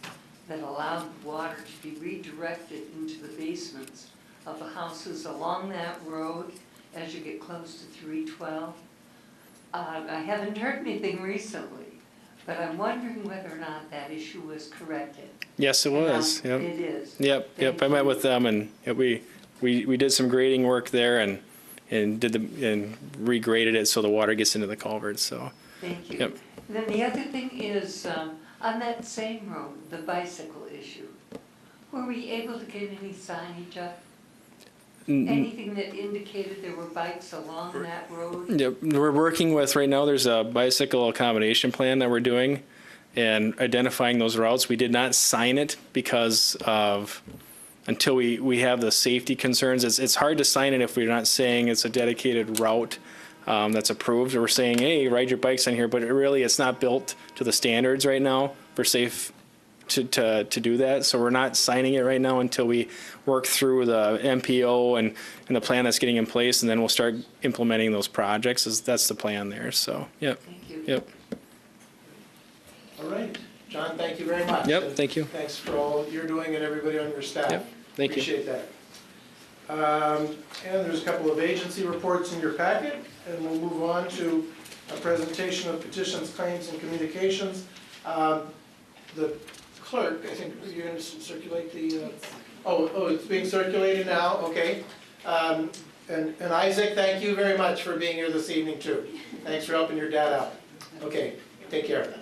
S7: that allowed water to be redirected into the basements of the houses along that road as you get close to 312. I haven't heard anything recently, but I'm wondering whether or not that issue was corrected.
S9: Yes, it was. Yep.
S7: It is.
S9: Yep. I met with them, and we did some grading work there and regraded it so the water gets into the culverts. So.
S7: Thank you.
S9: Yep.
S7: Then the other thing is, on that same road, the bicycle issue, were we able to get any signage up? Anything that indicated there were bikes along that road?
S9: Yep, we're working with, right now there's a bicycle accommodation plan that we're doing and identifying those routes. We did not sign it because of, until we have the safety concerns. It's hard to sign it if we're not saying it's a dedicated route that's approved. We're saying, hey, ride your bikes on here, but it's not built to the standards right now for safe to do that. So we're not signing it right now until we work through the MPO and the plan that's getting in place, and then we'll start implementing those projects. That's the plan there. So, yep.
S7: Thank you.
S9: Yep.
S2: All right. John, thank you very much.
S9: Yep, thank you.
S2: Thanks for all you're doing and everybody on your staff.
S9: Yep, thank you.
S2: Appreciate that. And there's a couple of agency reports in your packet, and we'll move on to a presentation of petitions, claims, and communications. The clerk, I think you're going to circulate the, it's being circulated now, okay. And Isaac, thank you very much for being here this evening too. Thanks for helping your dad out. Okay, take care.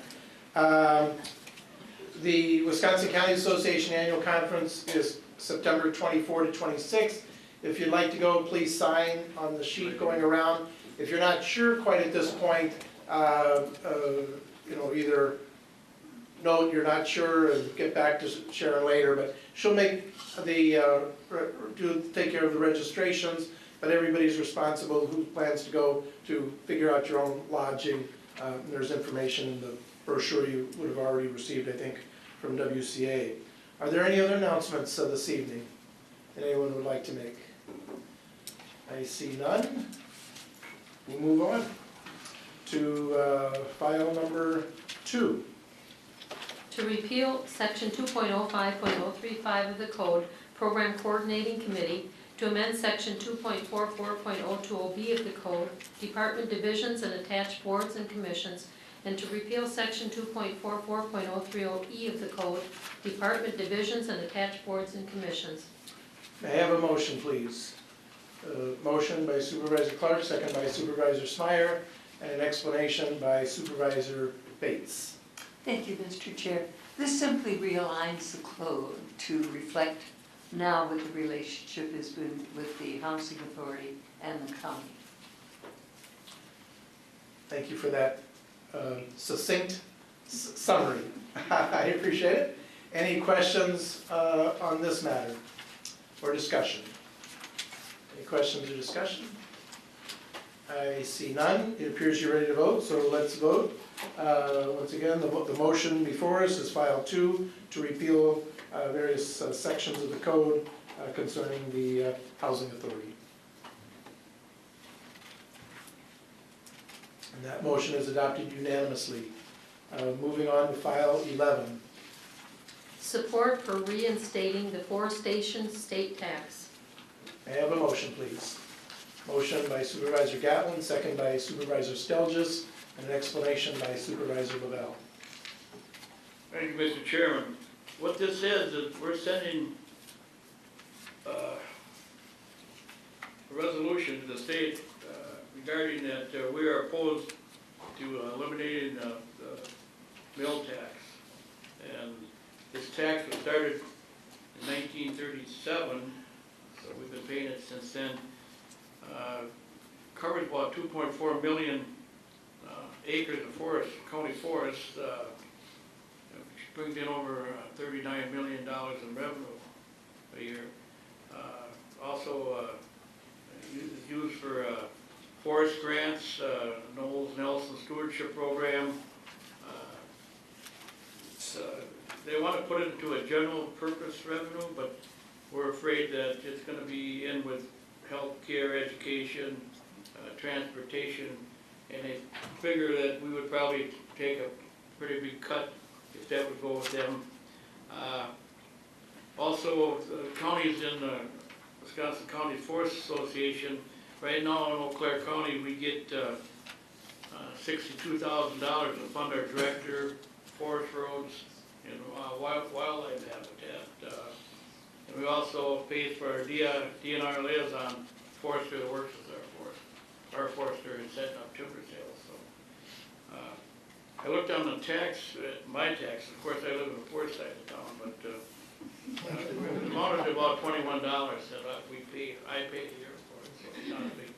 S2: The Wisconsin County Association Annual Conference is September 24 to 26. If you'd like to go, please sign on the sheet going around. If you're not sure quite at this point, either note you're not sure and get back to Sharon later, but she'll make the, take care of the registrations, but everybody's responsible who plans to go to figure out your own lodging. There's information in the brochure you would have already received, I think, from WCA. Are there any other announcements this evening that anyone would like to make? I see none. We'll move on to file number 2.
S17: To repeal Section 2.05.035 of the Code, Program Coordinating Committee, to amend Section 2.44.020B of the Code, Department Divisions and Attached Boards and Commissions, and to repeal Section 2.44.030E of the Code, Department Divisions and Attached Boards and Commissions.
S2: May I have a motion, please? Motion by Supervisor Clark, second by Supervisor Smyer, and an explanation by Supervisor Bates.
S7: Thank you, Mr. Chair. This simply realigns the code to reflect now what the relationship has been with the Housing Authority and the county.
S2: Thank you for that succinct summary. I appreciate it. Any questions on this matter or discussion? Any questions or discussion? I see none. It appears you're ready to vote, so let's vote. Once again, the motion before us is file 2 to repeal various sections of the code concerning the Housing Authority. And that motion is adopted unanimously. Moving on to file 11.
S17: Support for reinstating the forestation state tax.
S2: May I have a motion, please? Motion by Supervisor Gatlin, second by Supervisor Stelgis, and an explanation by Supervisor Lavelle.
S18: Thank you, Mr. Chairman. What this is we're sending a resolution to the state regarding that we are opposed to eliminating the mill tax. And this tax was started in 1937, so we've been paying it since then. Covers about 2.4 million acres of forest, county forest, which brings in over $39 million in revenue a year. Also is used for forest grants, Knowles Nelson Stewardship Program. They want to put it into a general purpose revenue, but we're afraid that it's going to be in with health care, education, transportation, and they figure that we would probably take a pretty big cut if that would go with them. Also, the counties in the Wisconsin County Forest Association, right now in Eau Claire County, we get $62,000 to fund our director, forest roads, and wildlife habitat. And we also pay for our DNR liaison forester that works with our forester in setting up timber sales. So I looked on the tax, my tax, of course I live in the poor side of town, but it amounted to about $21 that I pay a year for it, so it's not a big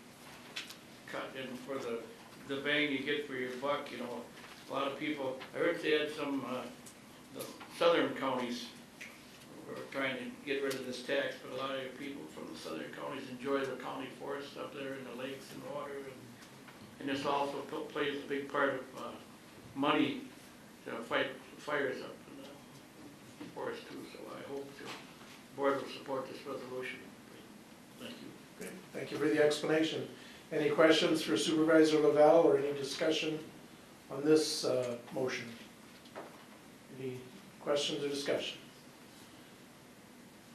S18: cut in for the bang you get for your buck. You know, a lot of people, I heard they had some the southern counties were trying to get rid of this tax, but a lot of people from the southern counties enjoy the county forests up there and the lakes and water, and this also plays a big part of money to fight fires up in the forest too. So I hope the board will support this resolution. Thank you.
S2: Great. Thank you for the explanation. Any questions for Supervisor Lavelle or any discussion on this motion? Any questions or discussion?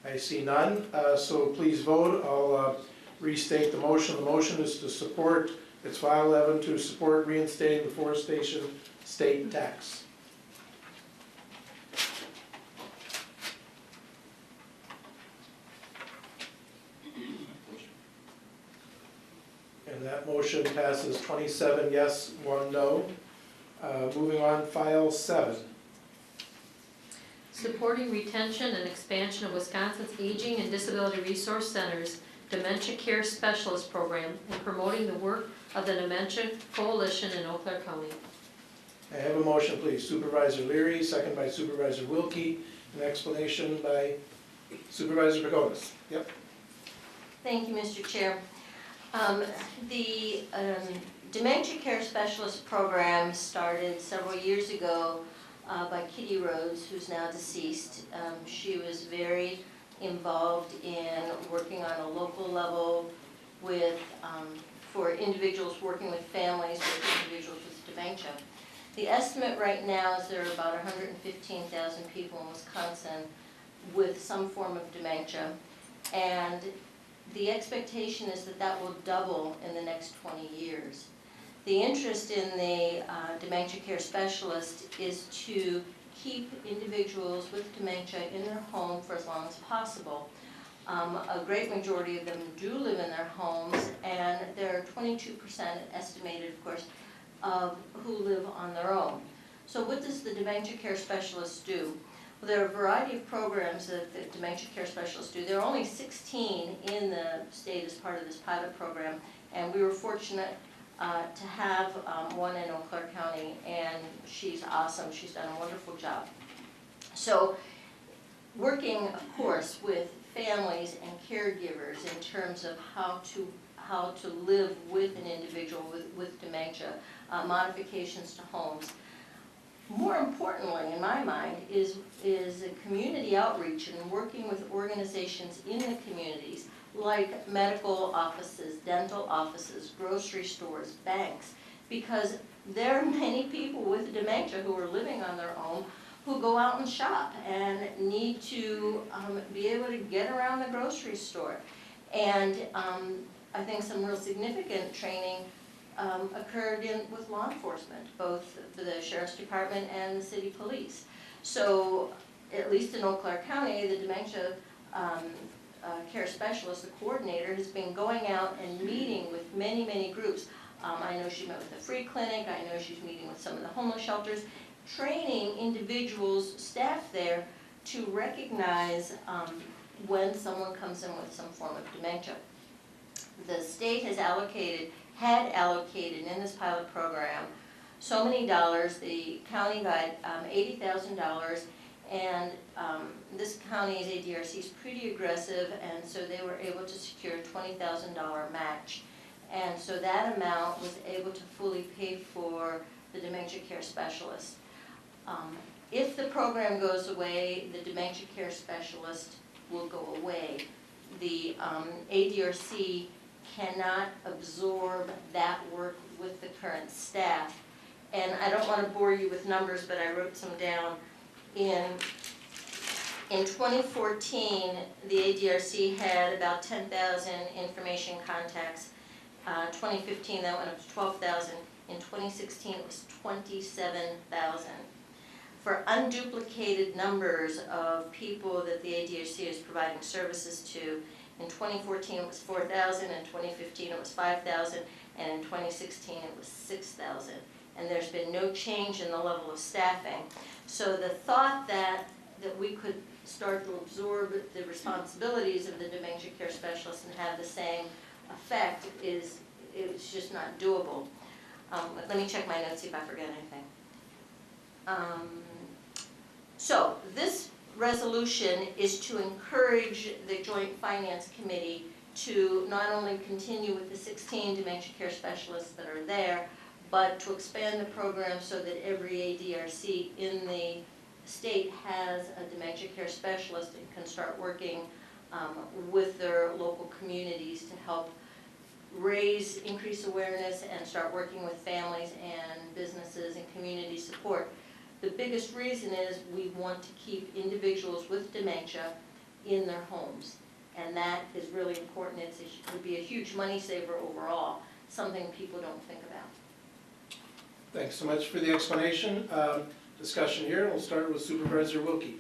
S2: I see none, so please vote. I'll restate the motion. The motion is to support, it's file 11, to support reinstating the forestation state tax. And that motion passes 27 yes, 1 no. Moving on, file 7.
S17: Supporting retention and expansion of Wisconsin's Aging and Disability Resource Center's Dementia Care Specialist Program and promoting the work of the Dementia Coalition in Eau Claire County.
S2: I have a motion, please. Supervisor Leary, second by Supervisor Wilkie. An explanation by Supervisor Pagonis. Yep.
S19: Thank you, Mr. Chair. The Dementia Care Specialist Program started several years ago by Kitty Rhodes, who's now deceased. She was very involved in working on a local level with, for individuals working with families with individuals with dementia. The estimate right now is there are about 115,000 people in Wisconsin with some form of dementia, and the expectation is that that will double in the next 20 years. The interest in the dementia care specialist is to keep individuals with dementia in their home for as long as possible. A great majority of them do live in their homes, and there are 22% estimated, of course, of who live on their own. So what does the dementia care specialist do? Well, there are a variety of programs that the dementia care specialists do. There are only 16 in the state as part of this pilot program, and we were fortunate to have one in Eau Claire County, and she's awesome. She's done a wonderful job. So working, of course, with families and caregivers in terms of how to live with an individual with dementia, modifications to homes. More importantly, in my mind, is community outreach and working with organizations in the communities like medical offices, dental offices, grocery stores, banks, because there are many people with dementia who are living on their own who go out and shop and need to be able to get around the grocery store. And I think some real significant training occurred with law enforcement, both the Sheriff's Department and the City Police. So, at least in Eau Claire County, the dementia care specialist, the coordinator, has been going out and meeting with many, many groups. I know she met with the free clinic, I know she's meeting with some of the homeless shelters, training individuals, staff there, to recognize when someone comes in with some form of dementia. The state had allocated in this pilot program so many dollars. The county got $80,000, and this county's ADRC is pretty aggressive, and so they were able to secure a $20,000 match. And so that amount was able to fully pay for the dementia care specialist. If the program goes away, the dementia care specialist will go away. The ADRC cannot absorb that work with the current staff. And I don't want to bore you with numbers, but I wrote some down. In 2014, the ADRC had about 10,000 information contacts. 2015, that went up to 12,000. In 2016, it was 27,000. For unduplicated numbers of people that the ADRC is providing services to, in 2014 it was 4,000, in 2015 it was 5,000, and in 2016 it was 6,000. And there's been no change in the level of staffing. So the thought that we could start to absorb the responsibilities of the dementia care specialist and have the same effect it's just not doable. Let me check my notes, see if I forget anything. So this resolution is to encourage the Joint Finance Committee to not only continue with the 16 dementia care specialists that are there, but to expand the program so that every ADRC in the state has a dementia care specialist and can start working with their local communities to help increase awareness and start working with families and businesses and community support. The biggest reason is we want to keep individuals with dementia in their homes, and that is really important. It would be a huge money saver overall, something people don't think about.
S2: Thanks so much for the explanation. Discussion here. We'll start with Supervisor Wilkie.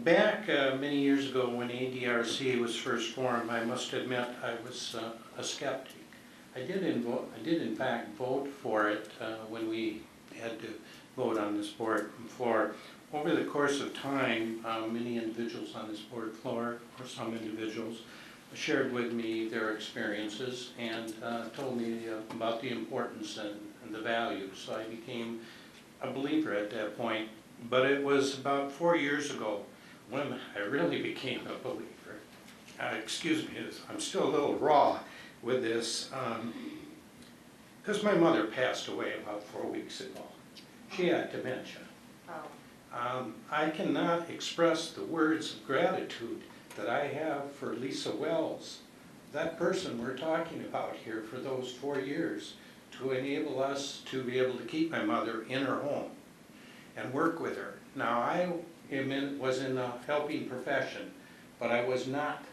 S20: Back many years ago when ADRC was first formed, I must admit I was a skeptic. I did in fact vote for it when we had to vote on this board floor. Over the course of time, many individuals on this board floor, or some individuals, shared with me their experiences and told me about the importance and the value. So I became a believer at that point. But it was about 4 years ago when I really became a believer. Excuse me, I'm still a little raw with this, because my mother passed away about 4 weeks ago. She had dementia. I cannot express the words of gratitude that I have for Lisa Wells, that person we're talking about here for those 4 years, to enable us to be able to keep my mother in her home and work with her. Now, I was in a helping profession, but I was not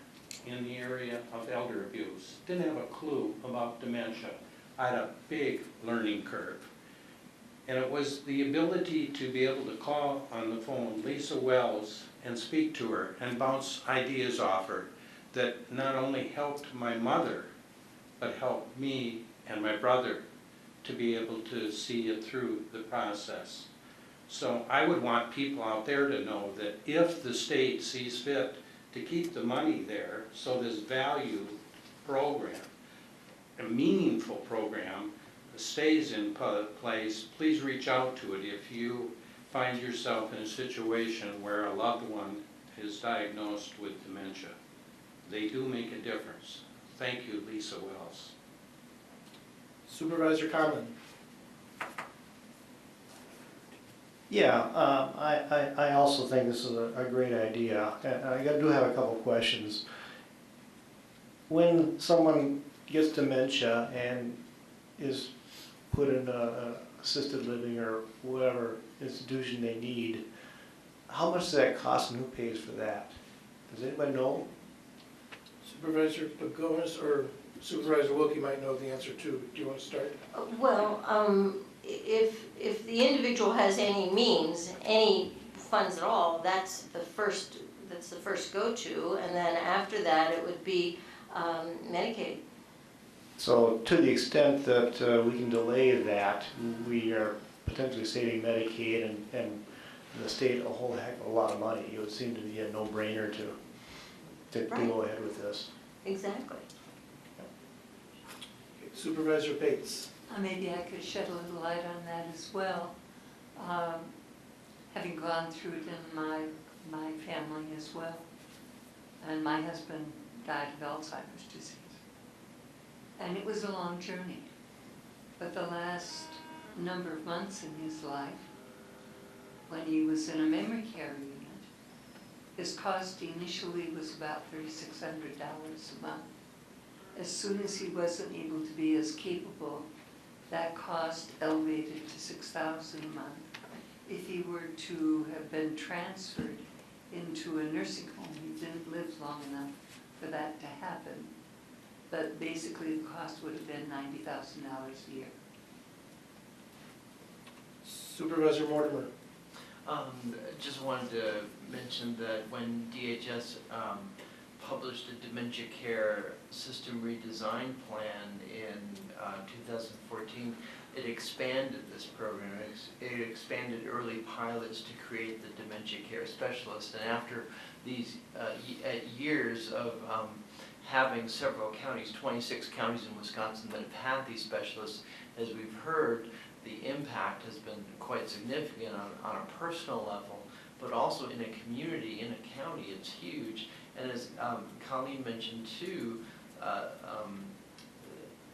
S20: in the area of elder abuse. Didn't have a clue about dementia. I had a big learning curve. And it was the ability to be able to call on the phone Lisa Wells and speak to her and bounce ideas off her that not only helped my mother, but helped me and my brother to be able to see it through the process. So I would want people out there to know that if the state sees fit to keep the money there, so this value program, a meaningful program, stays in place, please reach out to it if you find yourself in a situation where a loved one is diagnosed with dementia. They do make a difference. Thank you, Lisa Wells.
S2: Supervisor Conlon.
S10: Yeah, I also think this is a great idea. And I do have a couple questions. When someone gets dementia and is put in a assisted living or whatever institution they need, how much does that cost and who pays for that? Does anybody know?
S2: Supervisor Pagonis or Supervisor Wilkie might know the answer too. Do you want to start?
S19: Well, if the individual has any means, any funds at all, that's the first go-to, and then after that it would be Medicaid.
S10: So to the extent that we can delay that, we are potentially saving Medicaid and the state a whole heck of a lot of money. It would seem to be a no-brainer to go ahead with this.
S19: Exactly.
S2: Supervisor Bates.
S7: Maybe I could shed a little light on that as well. Having gone through it in my family as well. And my husband died of Alzheimer's disease. And it was a long journey. But the last number of months in his life, when he was in a memory care unit, his cost initially was about $3,600 a month. As soon as he wasn't able to be as capable, that cost elevated to $6,000 a month. If he were to have been transferred into a nursing home, he didn't live long enough for that to happen. But basically the cost would have been $90,000 a year.
S2: Supervisor Mortimer.
S21: Just wanted to mention that when DHS published a dementia care system redesign plan in 2014, it expanded this program. It expanded early pilots to create the dementia care specialist. And after these years of having several counties, 26 counties in Wisconsin that have had these specialists, as we've heard, the impact has been quite significant on a personal level, but also in a community, in a county, it's huge. And as Colleen mentioned too,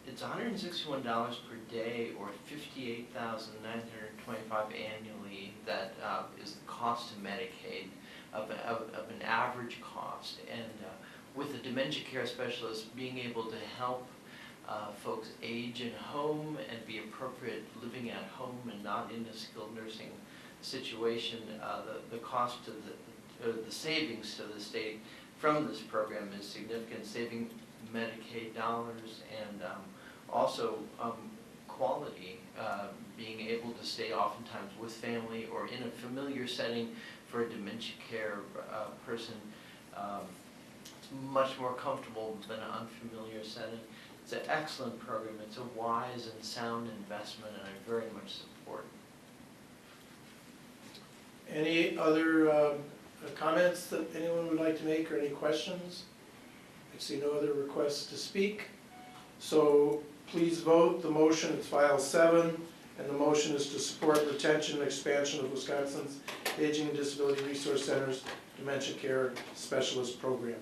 S21: it's $161 per day or $58,925 annually that is the cost to Medicaid of an average cost. And with the dementia care specialist being able to help folks age in home and be appropriate living at home and not in a skilled nursing situation, the cost to the savings to the state from this program is significant, saving Medicaid dollars and also quality, being able to stay oftentimes with family or in a familiar setting for a dementia care person, it's much more comfortable than an unfamiliar setting. It's an excellent program. It's a wise and sound investment, and I very much support it.
S2: Any other comments that anyone would like to make, or any questions? I see no other requests to speak. So please vote. The motion is file 7, and the motion is to support retention and expansion of Wisconsin's Aging and Disability Resource Center's Dementia Care Specialist Program.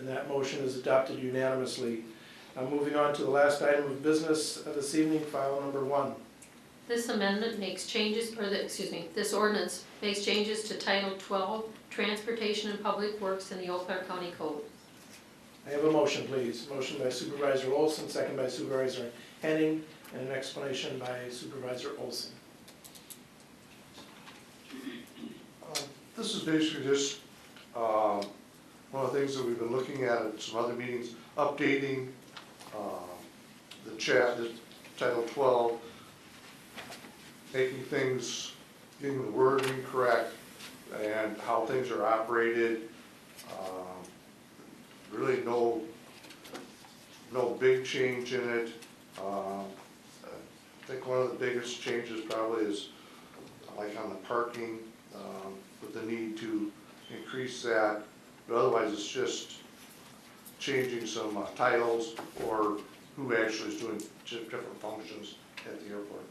S2: And that motion is adopted unanimously. Moving on to the last item of business this evening, file number 1.
S17: This amendment makes changes, or this ordinance makes changes to Title 12, Transportation and Public Works in the Eau Claire County Code.
S2: I have a motion, please. Motion by Supervisor Olson, second by Supervisor Henning, and an explanation by Supervisor Olson.
S1: This is basically just one of the things that we've been looking at some other meetings, updating the Title 12, making things, getting the wording correct, and how things are operated. Really no big change in it. I think one of the biggest changes probably is like on the parking, with the need to increase that, but otherwise it's just changing some titles or who actually is doing different functions at the airport.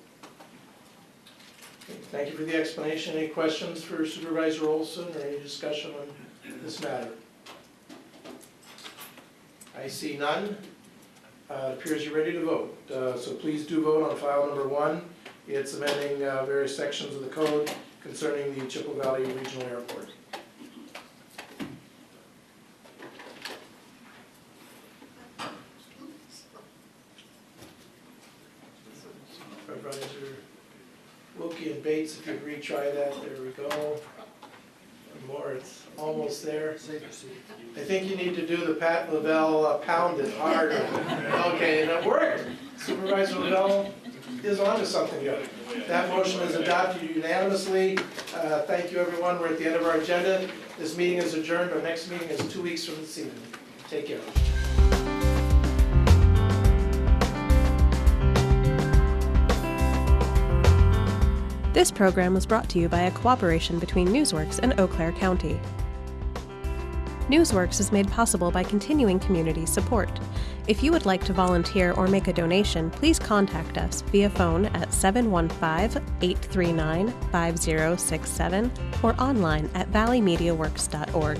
S2: Okay, thank you for the explanation. Any questions for Supervisor Olson, or any discussion on this matter? I see none. It appears you're ready to vote. So please do vote on file number 1. It's amending various sections of the code concerning the Chippewa Valley Regional Airport. Supervisor Wilkie and Bates, if you'd retry that, there we go. One more, it's almost there. I think you need to do the Pat Lavelle pound it harder. Okay, and it worked. Supervisor Lavelle is onto something here. That motion is adopted unanimously. Thank you, everyone. We're at the end of our agenda. This meeting is adjourned. Our next meeting is 2 weeks from this evening. Take care.
S22: This program was brought to you by a cooperation between Newsworks and Eau Claire County. Newsworks is made possible by continuing community support. If you would like to volunteer or make a donation, please contact us via phone at 715-839-5067 or online at valleymediaworks.org.